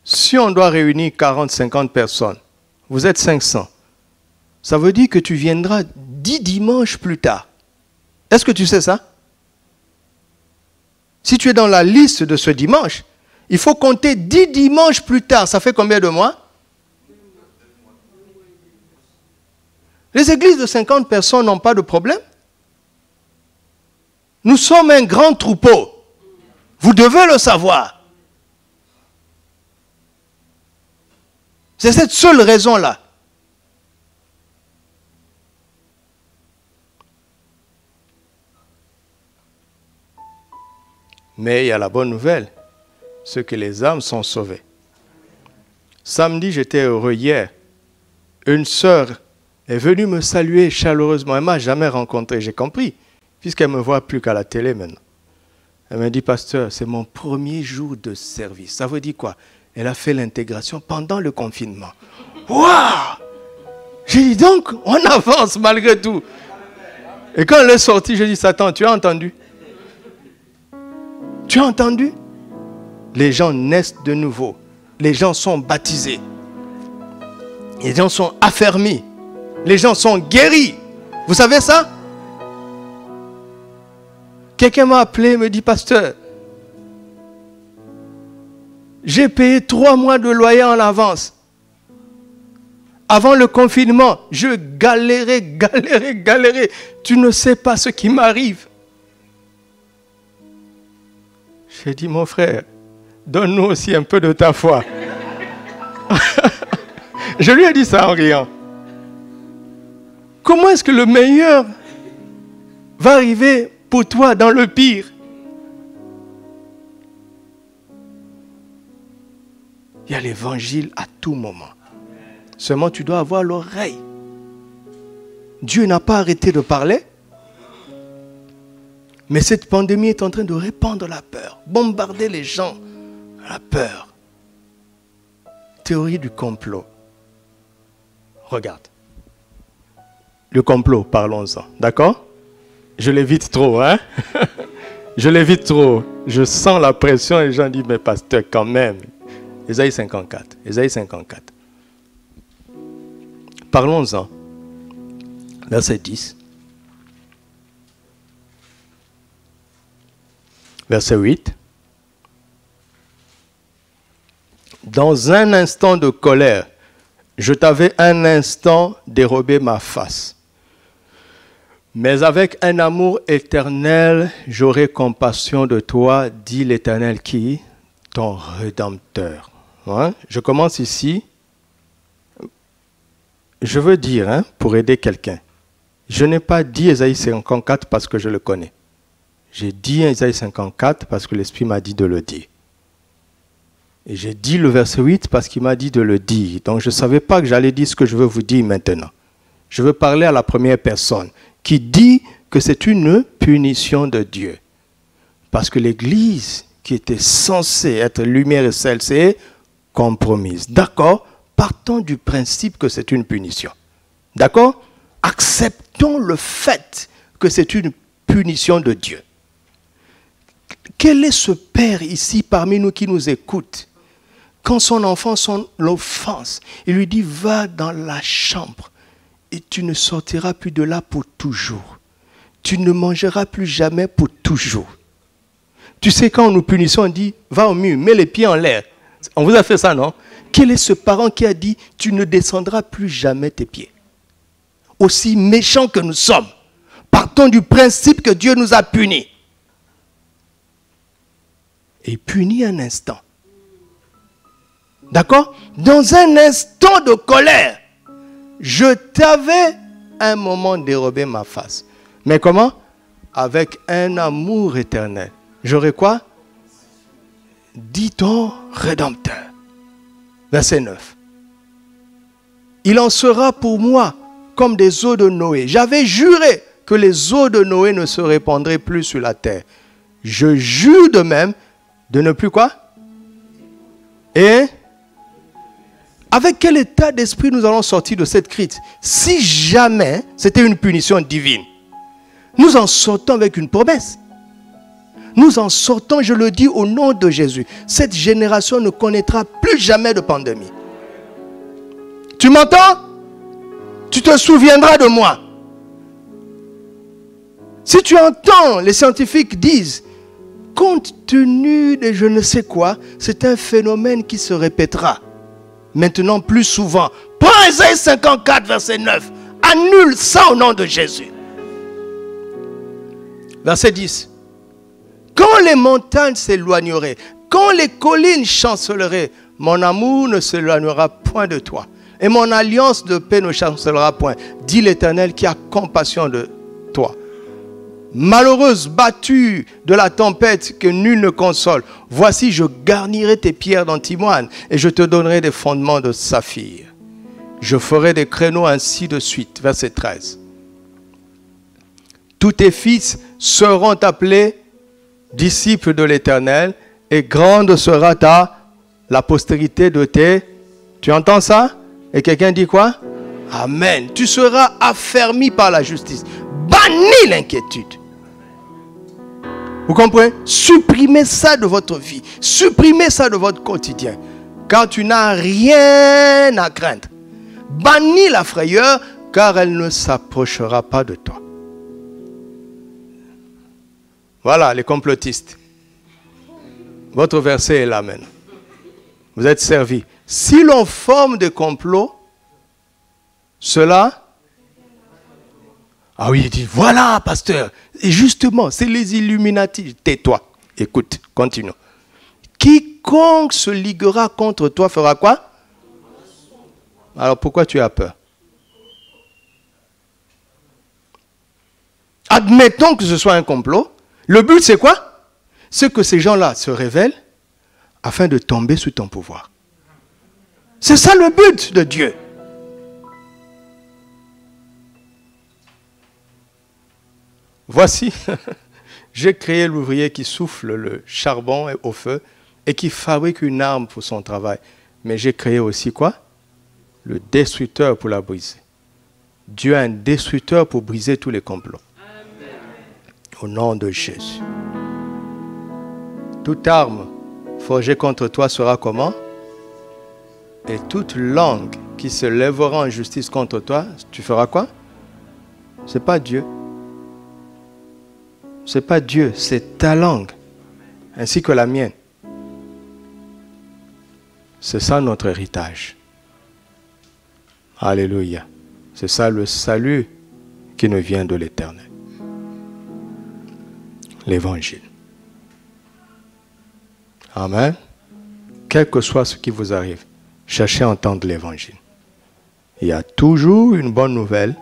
Si on doit réunir 40, 50 personnes, vous êtes 500. Ça veut dire que tu viendras 10 dimanches plus tard. Est-ce que tu sais ça? Si tu es dans la liste de ce dimanche, il faut compter 10 dimanches plus tard. Ça fait combien de mois? Les églises de 50 personnes n'ont pas de problème. Nous sommes un grand troupeau. Vous devez le savoir. C'est cette seule raison-là. Mais il y a la bonne nouvelle, c'est que les âmes sont sauvées. Samedi, j'étais heureux hier. Une sœur est venue me saluer chaleureusement. Elle ne m'a jamais rencontré, j'ai compris, puisqu'elle ne me voit plus qu'à la télé maintenant. Elle m'a dit, pasteur, c'est mon premier jour de service. Ça veut dire quoi? Elle a fait l'intégration pendant le confinement. Waouh! J'ai dit donc, on avance malgré tout. Et quand elle est sortie, j'ai dit, Satan, tu as entendu? Tu as entendu? Les gens naissent de nouveau. Les gens sont baptisés. Les gens sont affermis. Les gens sont guéris. Vous savez ça? Quelqu'un m'a appelé, me dit, pasteur, j'ai payé 3 mois de loyer en avance. Avant le confinement, je galérais. Tu ne sais pas ce qui m'arrive. J'ai dit, mon frère, donne-nous aussi un peu de ta foi. Je lui ai dit ça en riant. Comment est-ce que le meilleur va arriver pour toi dans le pire? Il y a l'évangile à tout moment. Seulement tu dois avoir l'oreille. Dieu n'a pas arrêté de parler. Mais cette pandémie est en train de répandre la peur, bombarder les gens à la peur. Théorie du complot. Regarde. Le complot, parlons-en. D'accord? Je l'évite trop, hein? Je l'évite trop. Je sens la pression et les gens disent, mais pasteur, quand même. Ésaïe 54. Ésaïe 54. Parlons-en. Verset 10. Verset 8. Dans un instant de colère, je t'avais un instant dérobé ma face. Mais avec un amour éternel, j'aurai compassion de toi, dit l'Éternel qui? Ton Rédempteur. Hein? Je commence ici. Je veux dire, pour aider quelqu'un, je n'ai pas dit Ésaïe 54 parce que je le connais. J'ai dit Ésaïe 54 parce que l'Esprit m'a dit de le dire. Et j'ai dit le verset 8 parce qu'il m'a dit de le dire. Donc je ne savais pas que j'allais dire ce que je veux vous dire maintenant. Je veux parler à la première personne qui dit que c'est une punition de Dieu. Parce que l'Église, qui était censée être lumière et sel, c'est compromise. D'accord? Partons du principe que c'est une punition. D'accord? Acceptons le fait que c'est une punition de Dieu. Quel est ce père ici parmi nous qui nous écoute? Quand son enfant l'offense, il lui dit, va dans la chambre et tu ne sortiras plus de là pour toujours. Tu ne mangeras plus jamais pour toujours. Tu sais, quand nous punissons, on dit, va au mur, mets les pieds en l'air. On vous a fait ça, non? Quel est ce parent qui a dit, tu ne descendras plus jamais tes pieds? Aussi méchants que nous sommes, partons du principe que Dieu nous a punis. Et punit un instant. D'accord? Dans un instant de colère, je t'avais un moment dérobé ma face. Mais comment? Avec un amour éternel. J'aurais quoi? Dit ton Rédempteur. Verset 9. Il en sera pour moi comme des eaux de Noé. J'avais juré que les eaux de Noé ne se répandraient plus sur la terre. Je jure de même de ne plus quoi? Et avec quel état d'esprit nous allons sortir de cette crise? Si jamais c'était une punition divine, nous en sortons avec une promesse. Nous en sortons, je le dis au nom de Jésus. Cette génération ne connaîtra plus jamais de pandémie. Tu m'entends? Tu te souviendras de moi. Si tu entends, les scientifiques disent, compte tenu de je ne sais quoi, c'est un phénomène qui se répétera. Maintenant plus souvent. Prends Ésaïe 54, verset 9. Annule ça au nom de Jésus. Verset 10. Quand les montagnes s'éloigneraient, quand les collines chanceleraient, mon amour ne s'éloignera point de toi. Et mon alliance de paix ne chancellera point, dit l'Éternel qui a compassion de toi. Malheureuse, battue de la tempête que nul ne console, voici je garnirai tes pierres d'antimoine et je te donnerai des fondements de saphir. Je ferai des créneaux ainsi de suite. Verset 13. Tous tes fils seront appelés disciples de l'Éternel et grande sera la postérité de tes... Tu entends ça? Et quelqu'un dit quoi? Amen. Tu seras affermi par la justice. Bannis l'inquiétude. Vous comprenez? Supprimez ça de votre vie. Supprimez ça de votre quotidien. Car tu n'as rien à craindre. Bannis la frayeur, car elle ne s'approchera pas de toi. Voilà, les complotistes. Votre verset est là maintenant. Vous êtes servis. Si l'on forme des complots, cela... Ah oui, il dit, voilà, pasteur. Et justement, c'est les Illuminati. Tais-toi. Écoute, continue. Quiconque se liguera contre toi fera quoi? Alors pourquoi tu as peur? Admettons que ce soit un complot. Le but, c'est quoi? C'est que ces gens-là se révèlent afin de tomber sous ton pouvoir. C'est ça le but de Dieu. Voici, j'ai créé l'ouvrier qui souffle le charbon au feu et qui fabrique une arme pour son travail. Mais j'ai créé aussi quoi? Le destructeur pour la briser. Dieu a un destructeur pour briser tous les complots. Amen. Au nom de Jésus. Toute arme forgée contre toi sera comment? Et toute langue qui se lèvera en justice contre toi, tu feras quoi? C'est pas Dieu. C'est pas Dieu, c'est ta langue, ainsi que la mienne. C'est ça notre héritage. Alléluia. C'est ça le salut qui nous vient de l'Éternel. L'Évangile. Amen. Quel que soit ce qui vous arrive, cherchez à entendre l'Évangile. Il y a toujours une bonne nouvelle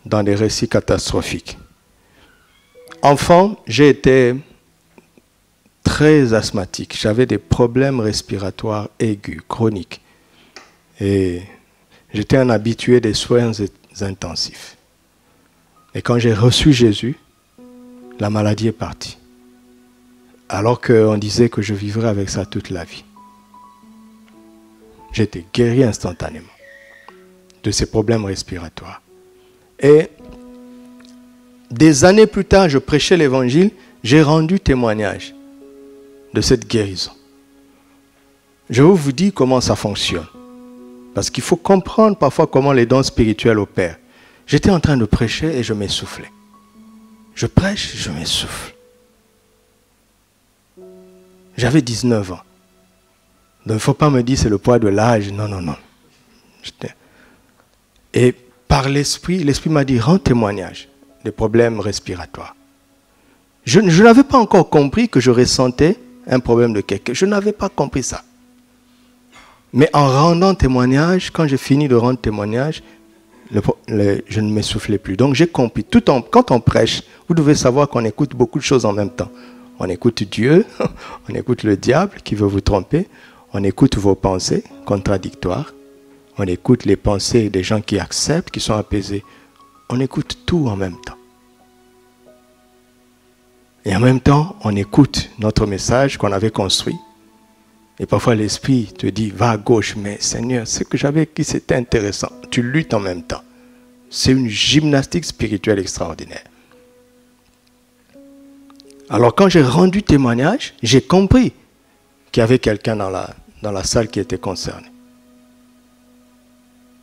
dans des récits catastrophiques. Enfant, j'ai été très asthmatique. J'avais des problèmes respiratoires aigus, chroniques. Et j'étais un habitué des soins intensifs. Et quand j'ai reçu Jésus, la maladie est partie. Alors qu'on disait que je vivrais avec ça toute la vie. J'étais guéri instantanément de ces problèmes respiratoires. Et des années plus tard, je prêchais l'évangile, j'ai rendu témoignage de cette guérison. Je vais vous dire comment ça fonctionne. Parce qu'il faut comprendre parfois comment les dons spirituels opèrent. J'étais en train de prêcher et je m'essoufflais. Je prêche, je m'essouffle. J'avais 19 ans. Donc il ne faut pas me dire c'est le poids de l'âge. Non, non, non. Et par l'esprit, l'esprit m'a dit rends témoignage des problèmes respiratoires. Je n'avais pas encore compris que je ressentais un problème de quelqu'un. Je n'avais pas compris ça. Mais en rendant témoignage, quand j'ai fini de rendre témoignage, je ne m'essoufflais plus. Donc j'ai compris. Quand on prêche, vous devez savoir qu'on écoute beaucoup de choses en même temps. On écoute Dieu, on écoute le diable qui veut vous tromper, on écoute vos pensées contradictoires, on écoute les pensées des gens qui acceptent, qui sont apaisés. On écoute tout en même temps. Et en même temps, on écoute notre message qu'on avait construit. Et parfois l'esprit te dit, va à gauche, mais Seigneur, ce que j'avais écrit, c'était intéressant. Tu luttes en même temps. C'est une gymnastique spirituelle extraordinaire. Alors quand j'ai rendu témoignage, j'ai compris qu'il y avait quelqu'un dans la salle qui était concerné.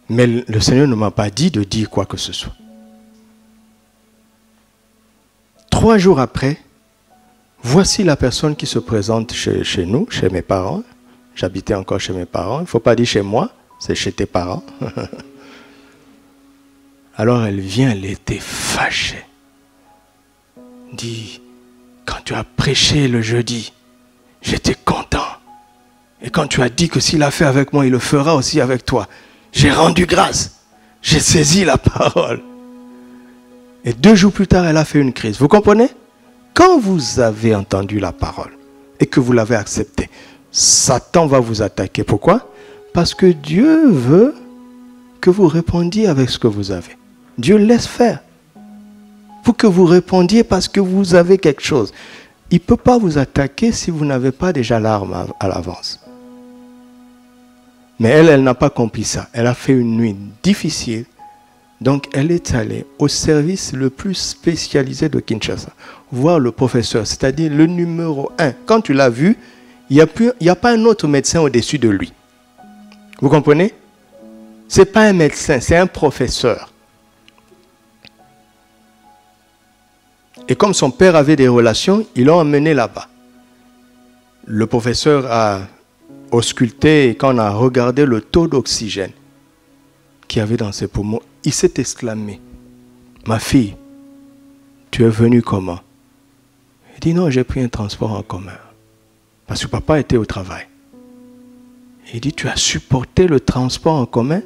Mais le Seigneur ne m'a pas dit de dire quoi que ce soit. 3 jours après, voici la personne qui se présente chez nous, chez mes parents. J'habitais encore chez mes parents. Il ne faut pas dire chez moi, c'est chez tes parents. Alors elle vient, elle était fâchée. Dit, quand tu as prêché le jeudi, j'étais content. Et quand tu as dit que s'il a fait avec moi, il le fera aussi avec toi. J'ai rendu grâce. J'ai saisi la parole. Et 2 jours plus tard, elle a fait une crise. Vous comprenez? Quand vous avez entendu la parole et que vous l'avez acceptée, Satan va vous attaquer. Pourquoi? Parce que Dieu veut que vous répondiez avec ce que vous avez. Dieu laisse faire. Pour que vous répondiez parce que vous avez quelque chose. Il ne peut pas vous attaquer si vous n'avez pas déjà l'arme à l'avance. Mais elle n'a pas compris ça. Elle a fait une nuit difficile. Donc elle est allée au service le plus spécialisé de Kinshasa. Voir le professeur, c'est-à-dire le numéro 1. Quand tu l'as vu, il n'y a pas un autre médecin au-dessus de lui. Vous comprenez? Ce n'est pas un médecin, c'est un professeur. Et comme son père avait des relations, ils l'ont emmené là-bas. Le professeur a ausculté et quand on a regardé le taux d'oxygène qu'il y avait dans ses poumons, il s'est exclamé, « Ma fille, tu es venue comment ?» Il dit, « Non, j'ai pris un transport en commun. » Parce que papa était au travail. Il dit, tu as supporté le transport en commun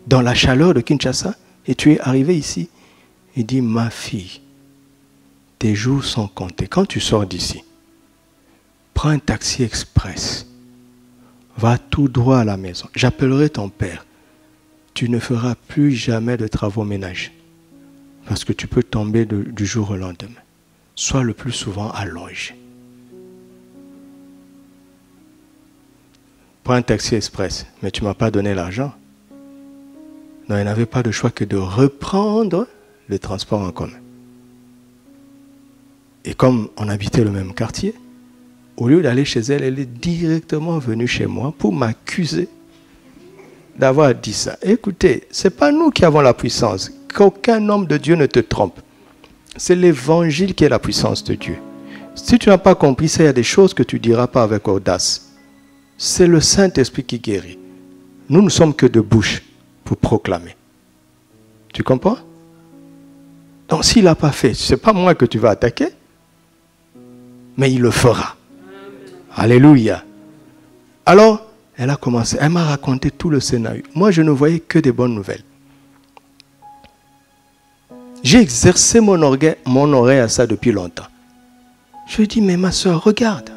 dans la chaleur de Kinshasa et tu es arrivé ici. Il dit, ma fille, tes jours sont comptés. Quand tu sors d'ici, prends un taxi express. Va tout droit à la maison. J'appellerai ton père. Tu ne feras plus jamais de travaux ménagers. Parce que tu peux tomber du jour au lendemain. Sois le plus souvent allongé. Prends un taxi express. Mais tu ne m'as pas donné l'argent. Non, il n'avait pas de choix que de reprendre le transport en commun. Et comme on habitait le même quartier, au lieu d'aller chez elle, elle est directement venue chez moi pour m'accuser d'avoir dit ça. Écoutez, ce n'est pas nous qui avons la puissance. Qu'aucun homme de Dieu ne te trompe. C'est l'évangile qui est la puissance de Dieu. Si tu n'as pas compris ça, il y a des choses que tu ne diras pas avec audace. C'est le Saint-Esprit qui guérit. Nous ne sommes que de bouche pour proclamer. Tu comprends? Donc s'il n'a pas fait, ce n'est pas moi que tu vas attaquer, mais il le fera. Alléluia. Alors, elle a commencé, elle m'a raconté tout le scénario. Moi, je ne voyais que des bonnes nouvelles. J'ai exercé mon oreille à ça depuis longtemps. Je lui ai dit, mais ma soeur, regarde.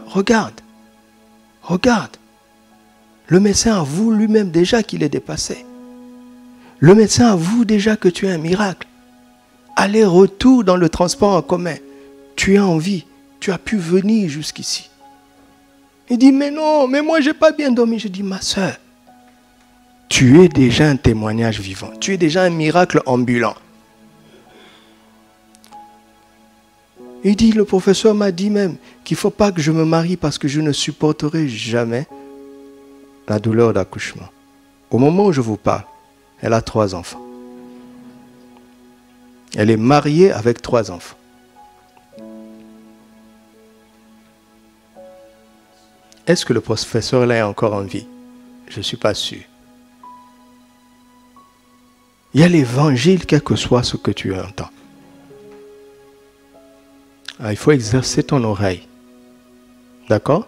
Le médecin avoue lui-même déjà qu'il est dépassé. Le médecin avoue déjà que tu es un miracle. Aller-retour dans le transport en commun. Tu es en vie. Tu as pu venir jusqu'ici. Il dit, mais non, mais moi, je n'ai pas bien dormi. Je dis, ma soeur, tu es déjà un témoignage vivant. Tu es déjà un miracle ambulant. Il dit, le professeur m'a dit même qu'il ne faut pas que je me marie parce que je ne supporterai jamais la douleur d'accouchement. Au moment où je vous parle, elle a 3 enfants. Elle est mariée avec 3 enfants. Est-ce que le professeur là est encore en vie? Je ne suis pas sûr. Il y a l'évangile, quel que soit ce que tu entends. Il faut exercer ton oreille. D'accord?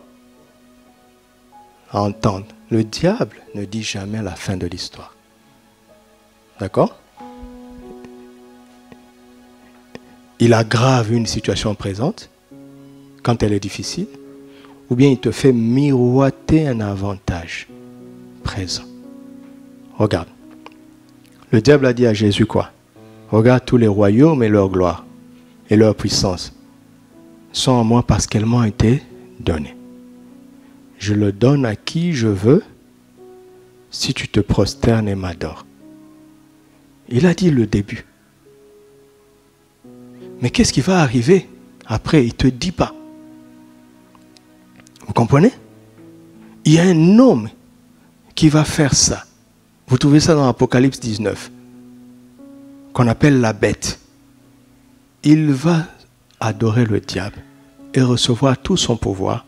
À entendre. Le diable ne dit jamais la fin de l'histoire. D'accord? Il aggrave une situation présente quand elle est difficile, ou bien il te fait miroiter un avantage présent. Regarde. Le diable a dit à Jésus quoi? Regarde, tous les royaumes et leur gloire et leur puissance sont en moi parce qu'elles m'ont été données. Je le donne à qui je veux si tu te prosternes et m'adores. Il a dit le début. Mais qu'est-ce qui va arriver après? Il ne te dit pas. Vous comprenez? Il y a un homme qui va faire ça. Vous trouvez ça dans Apocalypse 19, qu'on appelle la bête. Il va adorer le diable et recevoir tout son pouvoir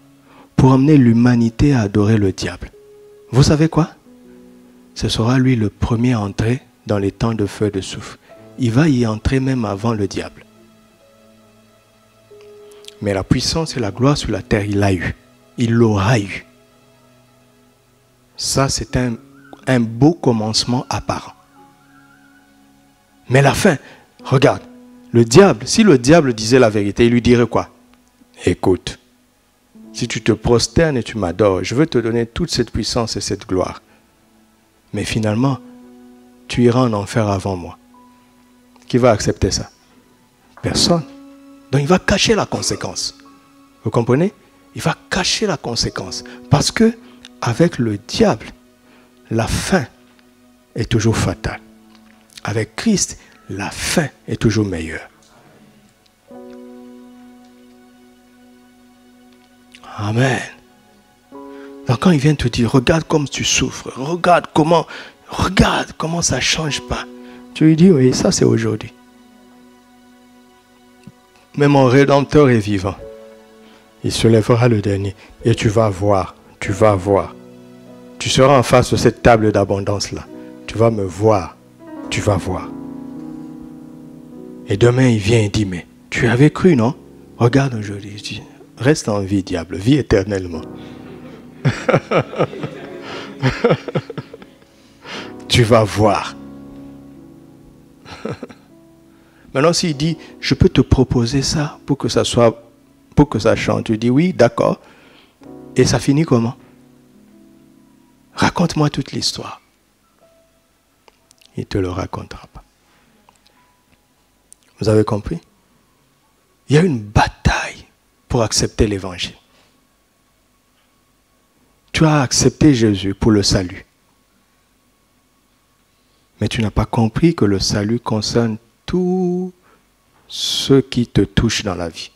pour amener l'humanité à adorer le diable. Vous savez quoi? Ce sera lui le premier à entrer dans les temps de feu et de soufre. Il va y entrer même avant le diable. Mais la puissance et la gloire sur la terre, il l'a eu. Il l'aura eu. Ça, c'est un beau commencement apparent. Mais la fin, regarde, le diable, si le diable disait la vérité, il lui dirait quoi? Écoute, si tu te prosternes et tu m'adores, je veux te donner toute cette puissance et cette gloire. Mais finalement, tu iras en enfer avant moi. Qui va accepter ça? Personne. Donc il va cacher la conséquence. Vous comprenez? Il va cacher la conséquence. Parce que avec le diable, la fin est toujours fatale. Avec Christ, la fin est toujours meilleure. Amen. Donc quand il vient te dire, regarde comme tu souffres, regarde comment ça ne change pas. Tu lui dis, oui, ça c'est aujourd'hui. Mais mon Rédempteur est vivant. Il se lèvera le dernier. Et tu vas voir, tu vas voir. Tu seras en face de cette table d'abondance-là. Tu vas me voir, tu vas voir. Et demain, il vient et dit, mais tu avais cru, non? Regarde aujourd'hui. Je dis, reste en vie, diable, vis éternellement. Tu vas voir. Maintenant, s'il dit, je peux te proposer ça pour que ça chante. Tu dis oui, d'accord. Et ça finit comment? Raconte-moi toute l'histoire. Il ne te le racontera pas. Vous avez compris? Il y a une bataille pour accepter l'évangile. Tu as accepté Jésus pour le salut. Mais tu n'as pas compris que le salut concerne tout ce qui te touche dans la vie.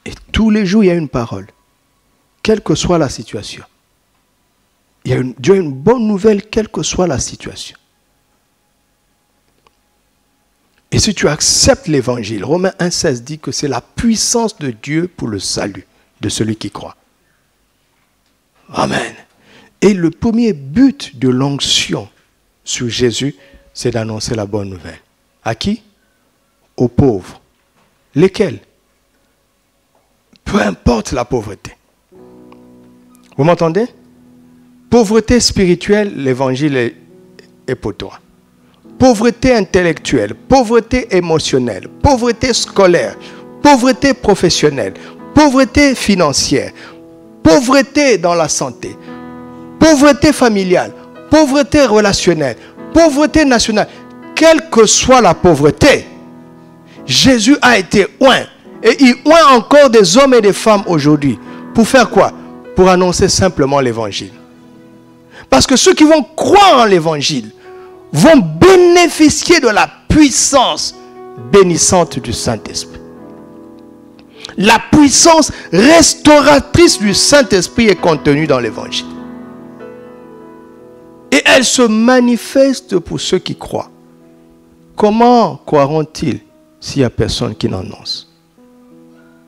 Et tous les jours, il y a une parole. Quelle que soit la situation. Dieu a une bonne nouvelle, quelle que soit la situation. Et si tu acceptes l'évangile, Romains 1,16 dit que c'est la puissance de Dieu pour le salut de celui qui croit. Amen. Et le premier but de l'onction sur Jésus, c'est d'annoncer la bonne nouvelle. À qui? Aux pauvres. Lesquels? Peu importe la pauvreté. Vous m'entendez? Pauvreté spirituelle, l'évangile est pour toi. Pauvreté intellectuelle, pauvreté émotionnelle, pauvreté scolaire, pauvreté professionnelle, pauvreté financière, pauvreté dans la santé, pauvreté familiale, pauvreté relationnelle, pauvreté nationale, quelle que soit la pauvreté, Jésus a été oint. Et il oint encore des hommes et des femmes aujourd'hui. Pour faire quoi? Pour annoncer simplement l'évangile. Parce que ceux qui vont croire en l'évangile vont bénéficier de la puissance bénissante du Saint-Esprit. La puissance restauratrice du Saint-Esprit est contenue dans l'évangile. Et elle se manifeste pour ceux qui croient. Comment croiront-ils s'il n'y a personne qui n'annonce?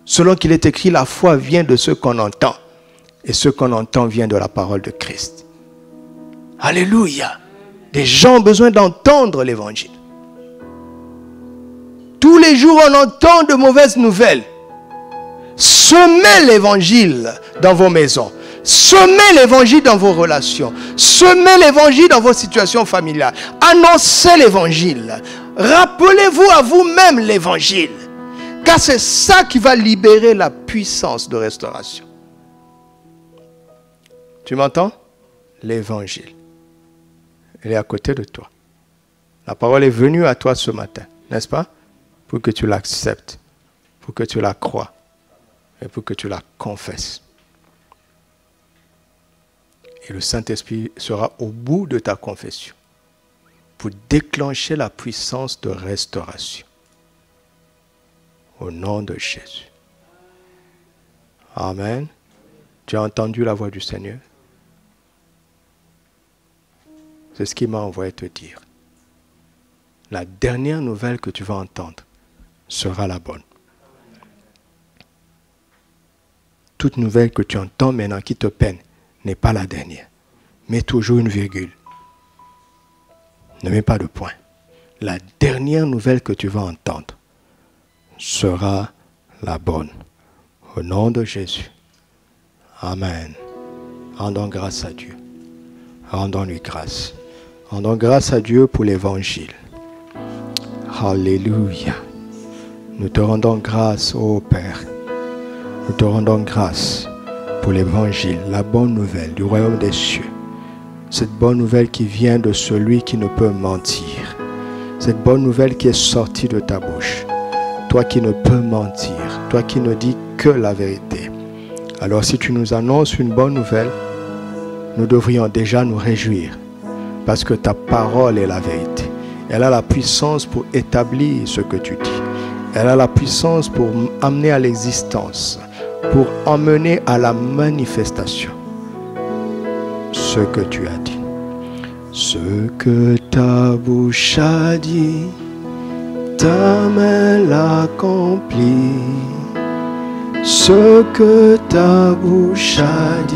Selon qu'il est écrit, la foi vient de ce qu'on entend. Et ce qu'on entend vient de la parole de Christ. Alléluia! Les gens ont besoin d'entendre l'évangile. Tous les jours, on entend de mauvaises nouvelles. Semez l'évangile dans vos maisons. Semez l'évangile dans vos relations. Semez l'évangile dans vos situations familiales. Annoncez l'évangile. Rappelez-vous à vous-même l'évangile. Car c'est ça qui va libérer la puissance de restauration. Tu m'entends? L'évangile. Elle est à côté de toi. La parole est venue à toi ce matin, n'est-ce pas? Pour que tu l'acceptes, pour que tu la crois et pour que tu la confesses. Et le Saint-Esprit sera au bout de ta confession pour déclencher la puissance de restauration. Au nom de Jésus. Amen. Tu as entendu la voix du Seigneur? C'est ce qu'il m'a envoyé te dire. La dernière nouvelle que tu vas entendre sera la bonne. Toute nouvelle que tu entends maintenant qui te peine n'est pas la dernière. Mets toujours une virgule. Ne mets pas de point. La dernière nouvelle que tu vas entendre sera la bonne. Au nom de Jésus. Amen. Rendons grâce à Dieu. Rendons-lui grâce. Rendons grâce à Dieu pour l'évangile. Alléluia. Nous te rendons grâce, ô Père. Nous te rendons grâce pour l'évangile, la bonne nouvelle du royaume des cieux. Cette bonne nouvelle qui vient de celui qui ne peut mentir. Cette bonne nouvelle qui est sortie de ta bouche. Toi qui ne peux mentir. Toi qui ne dis que la vérité. Alors si tu nous annonces une bonne nouvelle, nous devrions déjà nous réjouir. Parce que ta parole est la vérité. Elle a la puissance pour établir ce que tu dis. Elle a la puissance pour amener à l'existence, pour emmener à la manifestation ce que tu as dit. Ce que ta bouche a dit, ta main l'accomplit. Ce que ta bouche a dit,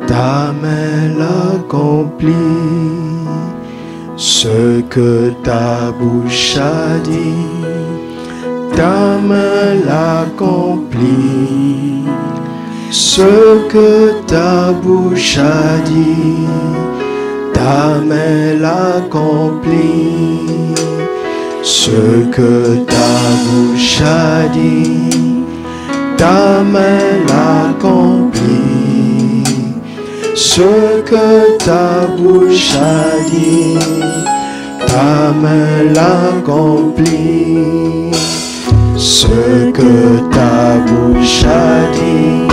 ta main l'accomplit. Ce que ta bouche a dit, ta main l'accomplit. Ce que ta bouche a dit, ta main l'accomplit. Ce que ta bouche a dit, ta main l'accomplit. Ce que ta bouche a dit, ta main l'accomplit. Ce que ta bouche a dit,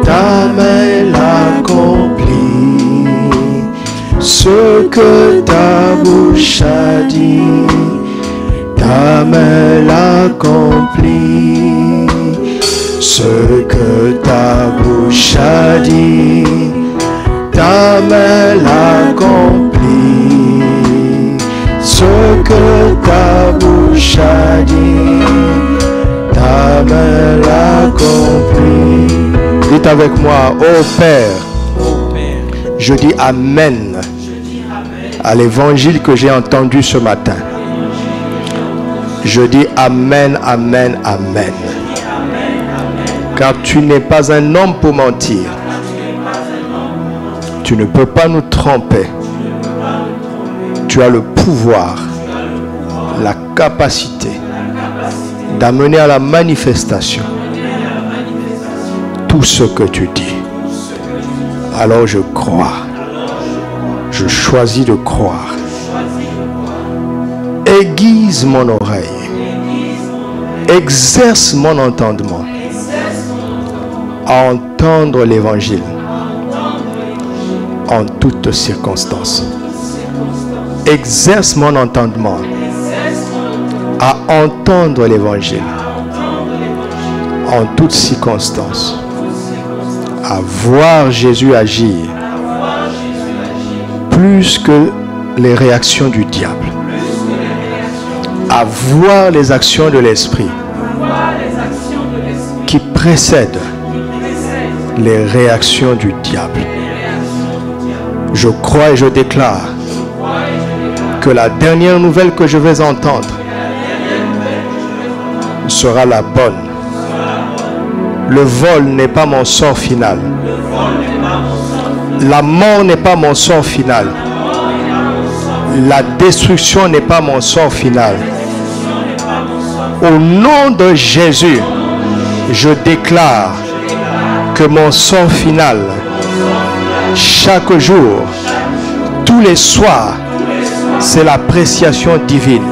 ta main l'accomplit. Ce que ta bouche a dit, ta main l'accomplit. Ce que ta bouche a dit, ta main l'accomplit. Ce que ta bouche a dit, ta main l'accomplit. Dites avec moi, ô Père, je dis Amen à l'évangile que j'ai entendu ce matin. Je dis Amen, Amen, Amen. Car tu n'es pas un homme pour mentir. Tu ne peux pas nous tromper. Tu as le pouvoir, la capacité d'amener à la manifestation tout ce que tu dis. Alors je crois. Je choisis de croire. Aiguise mon oreille. Exerce mon entendement à entendre l'évangile en toutes circonstances. Exerce mon entendement à entendre l'évangile en toutes circonstances, à voir Jésus agir plus que les réactions du diable, à voir les actions de l'esprit qui précèdent les réactions du diable. Je crois et je déclare que la dernière nouvelle que je vais entendre sera la bonne. Le vol n'est pas mon sort final. La mort n'est pas mon sort final. La destruction n'est pas mon sort final. Au nom de Jésus, je déclare que mon sort final, chaque jour, tous les soirs, c'est l'appréciation divine,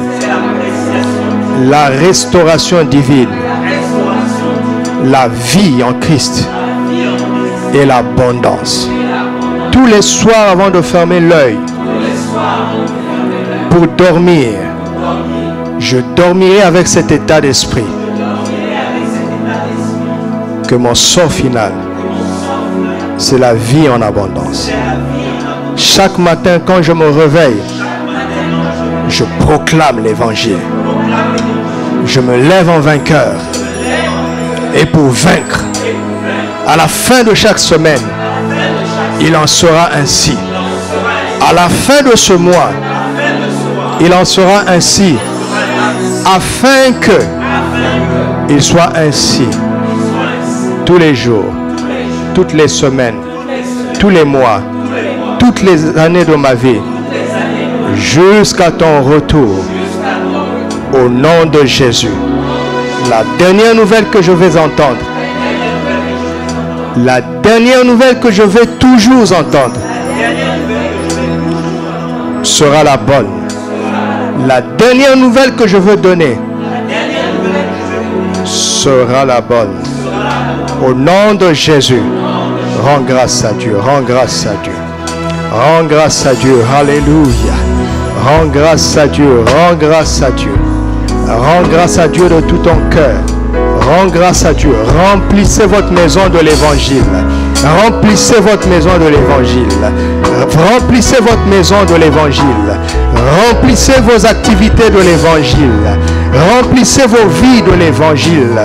la restauration divine, la vie en Christ et l'abondance. Tous les soirs avant de fermer l'œil pour dormir, je dormirai avec cet état d'esprit que mon sort final, c'est la vie en abondance. Chaque matin quand je me réveille, je proclame l'évangile. Je me lève en vainqueur. Et pour vaincre, à la fin de chaque semaine, il en sera ainsi. À la fin de ce mois, il en sera ainsi. Afin que il soit ainsi tous les jours, toutes les semaines, tous les mois, toutes les années de ma vie, jusqu'à ton retour. Au nom de Jésus. La dernière nouvelle que je vais entendre, la dernière nouvelle que je vais toujours entendre, sera la bonne. La dernière nouvelle que je veux donner sera la bonne. Au nom de Jésus, rends grâce à Dieu, rends grâce à Dieu. Rends grâce à Dieu, alléluia. Rends grâce à Dieu, rends grâce à Dieu. Rends grâce à Dieu de tout ton cœur. Rends grâce à Dieu. Remplissez votre maison de l'évangile. Remplissez votre maison de l'évangile. Remplissez votre maison de l'évangile. Remplissez vos activités de l'évangile. Remplissez vos vies de l'évangile.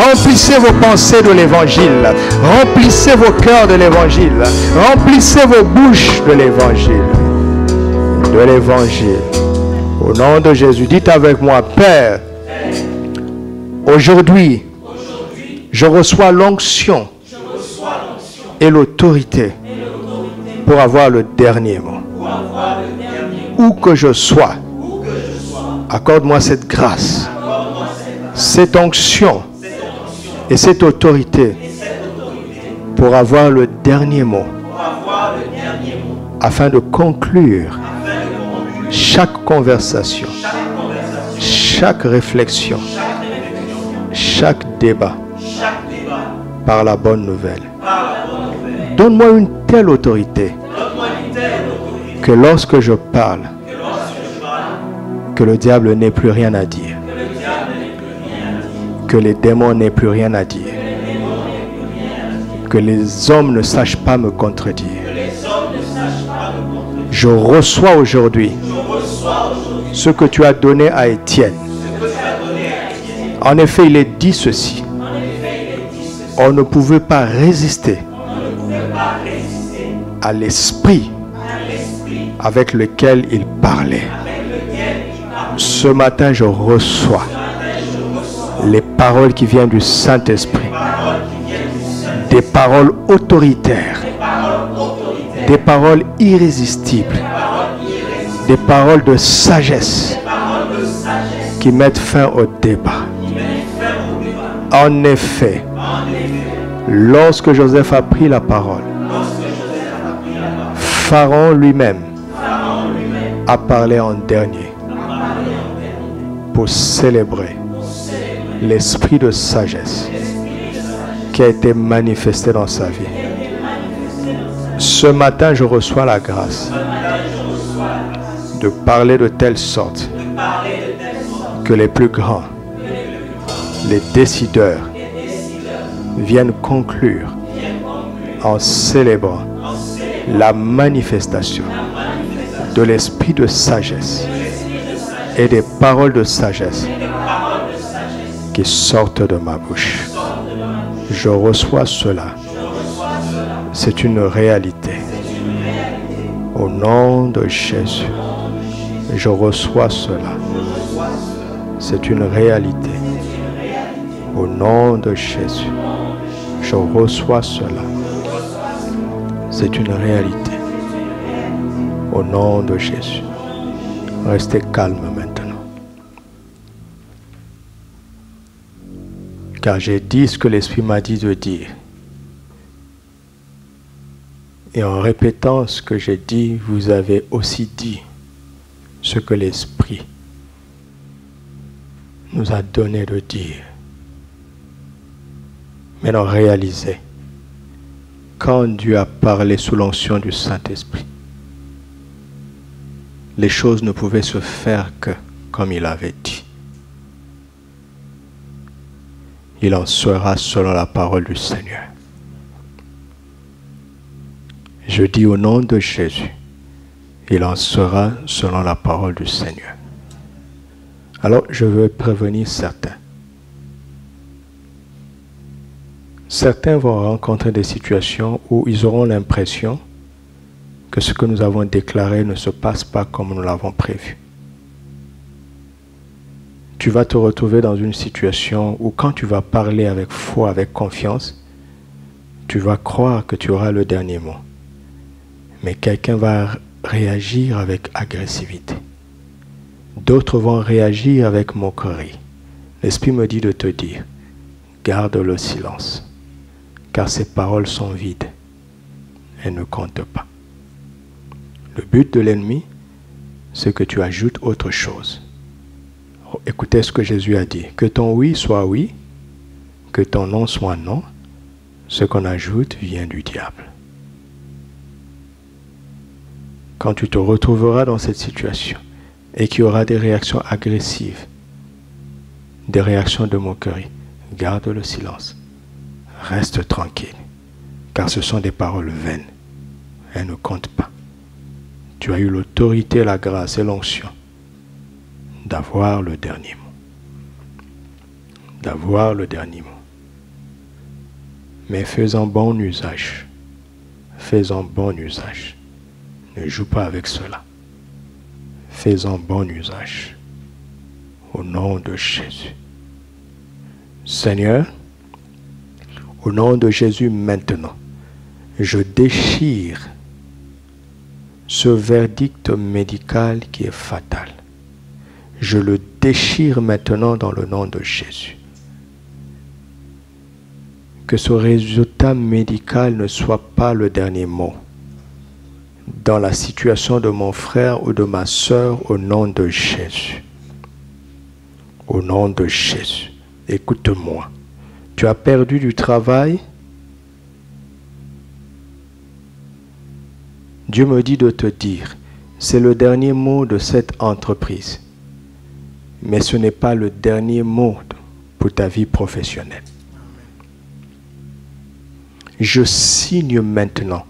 Remplissez vos pensées de l'évangile. Remplissez vos cœurs de l'évangile. Remplissez vos bouches de l'évangile. De l'évangile. Au nom de Jésus, dites avec moi, Père, aujourd'hui, je reçois l'onction et l'autorité pour avoir le dernier mot. Où que je sois, accorde-moi cette grâce, cette onction et cette autorité pour avoir le dernier mot, afin de conclure chaque conversation, chaque réflexion, chaque débat par la bonne nouvelle. Donne-moi une telle autorité que lorsque je parle, que le diable n'ait plus rien à dire, que les démons n'aient plus rien à dire, que les hommes ne sachent pas me contredire. Je reçois aujourd'hui ce que tu as donné à Étienne. En effet, il est dit ceci. On ne pouvait pas résister à l'esprit avec lequel il parlait. Ce matin, je reçois les paroles qui viennent du Saint-Esprit. Des paroles autoritaires. Des paroles irrésistibles. Des paroles de sagesse qui mettent fin au débat. En effet, lorsque Joseph a pris la parole, Pharaon lui-même a parlé en dernier pour célébrer l'esprit de sagesse qui a été manifesté dans sa vie. Ce matin, je reçois la grâce de parler de telle sorte que les plus grands, les décideurs, viennent conclure en célébrant la manifestation de l'esprit de sagesse et des paroles de sagesse qui sortent de ma bouche. Je reçois cela. C'est une réalité. Au nom de Jésus, je reçois cela. C'est une réalité. Au nom de Jésus, je reçois cela. C'est une réalité. Au nom de Jésus. Restez calme maintenant. Car j'ai dit ce que l'Esprit m'a dit de dire. Et en répétant ce que j'ai dit, vous avez aussi dit ce que l'Esprit nous a donné de dire. Maintenant, réalisez, quand Dieu a parlé sous l'onction du Saint-Esprit, les choses ne pouvaient se faire que comme il avait dit. Il en sera selon la parole du Seigneur. Je dis au nom de Jésus, il en sera selon la parole du Seigneur. Alors, je veux prévenir certains. Certains vont rencontrer des situations où ils auront l'impression que ce que nous avons déclaré ne se passe pas comme nous l'avons prévu. Tu vas te retrouver dans une situation où quand tu vas parler avec foi, avec confiance, tu vas croire que tu auras le dernier mot. Mais quelqu'un va réagir avec agressivité. D'autres vont réagir avec moquerie. L'Esprit me dit de te dire, garde le silence, car ces paroles sont vides. Elles ne comptent pas. Le but de l'ennemi, c'est que tu ajoutes autre chose. Écoutez ce que Jésus a dit. Que ton oui soit oui, que ton non soit non. Ce qu'on ajoute vient du diable. Quand tu te retrouveras dans cette situation et qu'il y aura des réactions agressives, des réactions de moquerie, garde le silence. Reste tranquille, car ce sont des paroles vaines. Elles ne comptent pas. Tu as eu l'autorité, la grâce et l'onction d'avoir le dernier mot. D'avoir le dernier mot. Mais fais-en bon usage. Fais-en bon usage. Ne joue pas avec cela. Fais-en bon usage. Au nom de Jésus. Seigneur, au nom de Jésus maintenant, Je déchire ce verdict médical qui est fatal. Je le déchire maintenant dans le nom de Jésus. Que ce résultat médical ne soit pas le dernier mot dans la situation de mon frère ou de ma sœur, au nom de Jésus. Au nom de Jésus. Écoute-moi. Tu as perdu du travail. Dieu me dit de te dire, c'est le dernier mot de cette entreprise. Mais ce n'est pas le dernier mot pour ta vie professionnelle. Je signe maintenant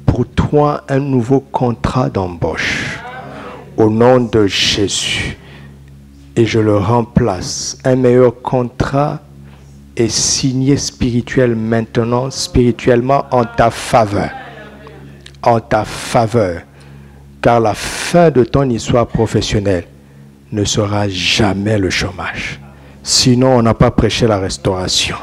pour toi un nouveau contrat d'embauche au nom de Jésus. Et je le remplace. Un meilleur contrat est signé spirituellement en ta faveur. En ta faveur. Car la fin de ton histoire professionnelle ne sera jamais le chômage. Sinon, on n'a pas prêché la restauration.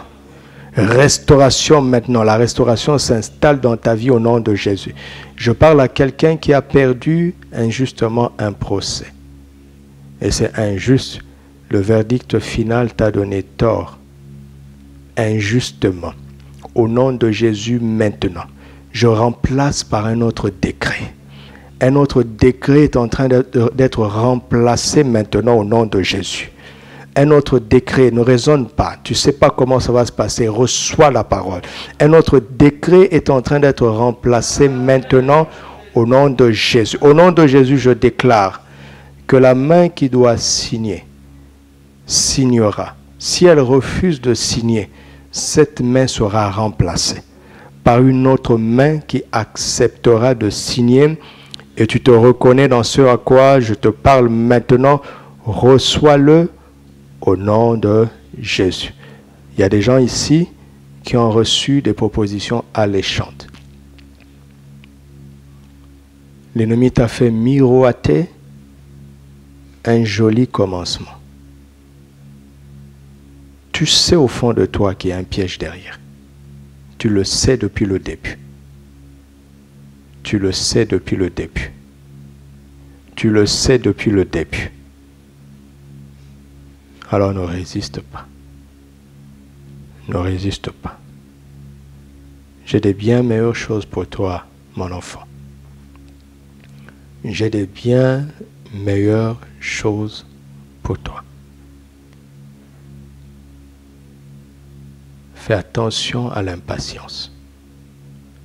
Restauration maintenant. La restauration s'installe dans ta vie au nom de Jésus. Je parle à quelqu'un qui a perdu injustement un procès. Et c'est injuste. Le verdict final t'a donné tort. Injustement. Au nom de Jésus maintenant, je remplace par un autre décret. Un autre décret est en train d'être remplacé maintenant au nom de Jésus. Un autre décret, ne raisonne pas. Tu ne sais pas comment ça va se passer. Reçois la parole. Un autre décret est en train d'être remplacé maintenant au nom de Jésus. Au nom de Jésus, je déclare que la main qui doit signer, signera. Si elle refuse de signer, cette main sera remplacée par une autre main qui acceptera de signer. Et tu te reconnais dans ce à quoi je te parle maintenant. Reçois-le au nom de Jésus. Il y a des gens ici qui ont reçu des propositions alléchantes. L'ennemi t'a fait miroiter un joli commencement. Tu sais au fond de toi qu'il y a un piège derrière. Tu le sais depuis le début. Tu le sais depuis le début. Tu le sais depuis le début. Alors ne résiste pas. Ne résiste pas. J'ai des bien meilleures choses pour toi, mon enfant. J'ai des bien meilleures choses pour toi. Fais attention à l'impatience.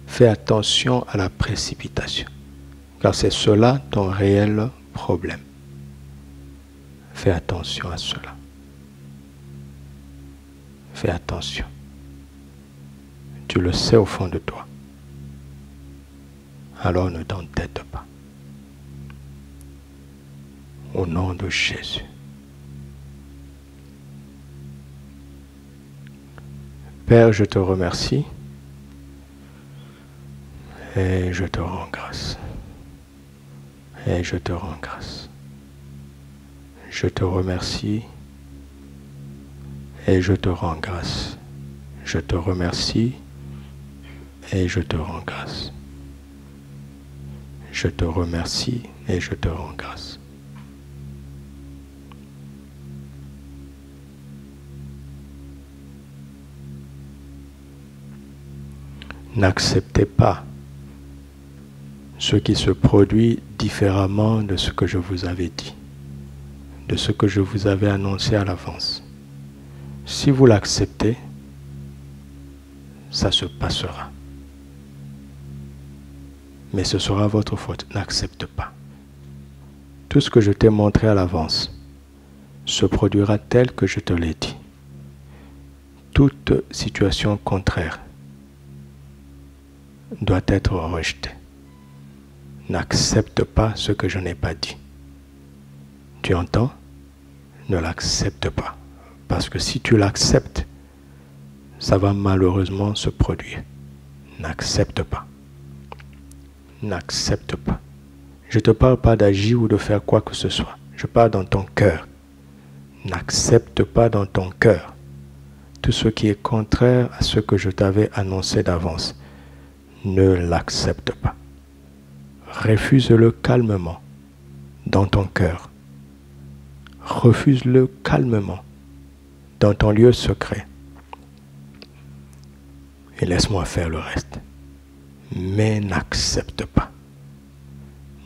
Fais attention à la précipitation. Car c'est cela ton réel problème. Fais attention à cela. Fais attention. Tu le sais au fond de toi. Alors ne t'entête pas. Au nom de Jésus. Père, je te remercie et je te rends grâce. Et je te rends grâce. Je te remercie et je te rends grâce. Je te remercie et je te rends grâce. Je te remercie et je te rends grâce. N'acceptez pas ce qui se produit différemment de ce que je vous avais dit, de ce que je vous avais annoncé à l'avance. Si vous l'acceptez, ça se passera. Mais ce sera votre faute. N'accepte pas. Tout ce que je t'ai montré à l'avance se produira tel que je te l'ai dit. Toute situation contraire doit être rejetée. N'accepte pas ce que je n'ai pas dit. Tu entends? Ne l'accepte pas. Parce que si tu l'acceptes, ça va malheureusement se produire. N'accepte pas. N'accepte pas. Je ne te parle pas d'agir ou de faire quoi que ce soit. Je parle dans ton cœur. N'accepte pas dans ton cœur tout ce qui est contraire à ce que je t'avais annoncé d'avance. ne l'accepte pas. Refuse-le calmement dans ton cœur. Refuse-le calmement dans ton lieu secret. Et laisse-moi faire le reste. Mais n'accepte pas.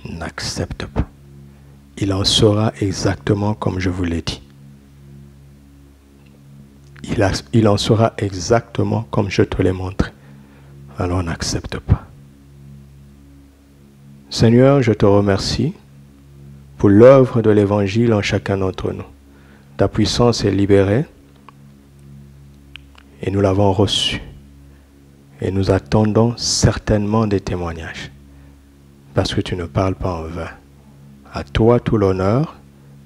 N'accepte pas. Il en sera exactement comme je vous l'ai dit. Il en sera exactement comme je te l'ai montré. Alors n'accepte pas. Seigneur, je te remercie pour l'œuvre de l'Évangile en chacun d'entre nous. Ta puissance est libérée et nous l'avons reçue. Et nous attendons certainement des témoignages parce que tu ne parles pas en vain. À toi tout l'honneur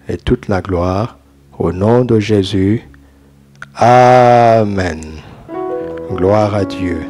et toute la gloire au nom de Jésus. Amen. Gloire à Dieu.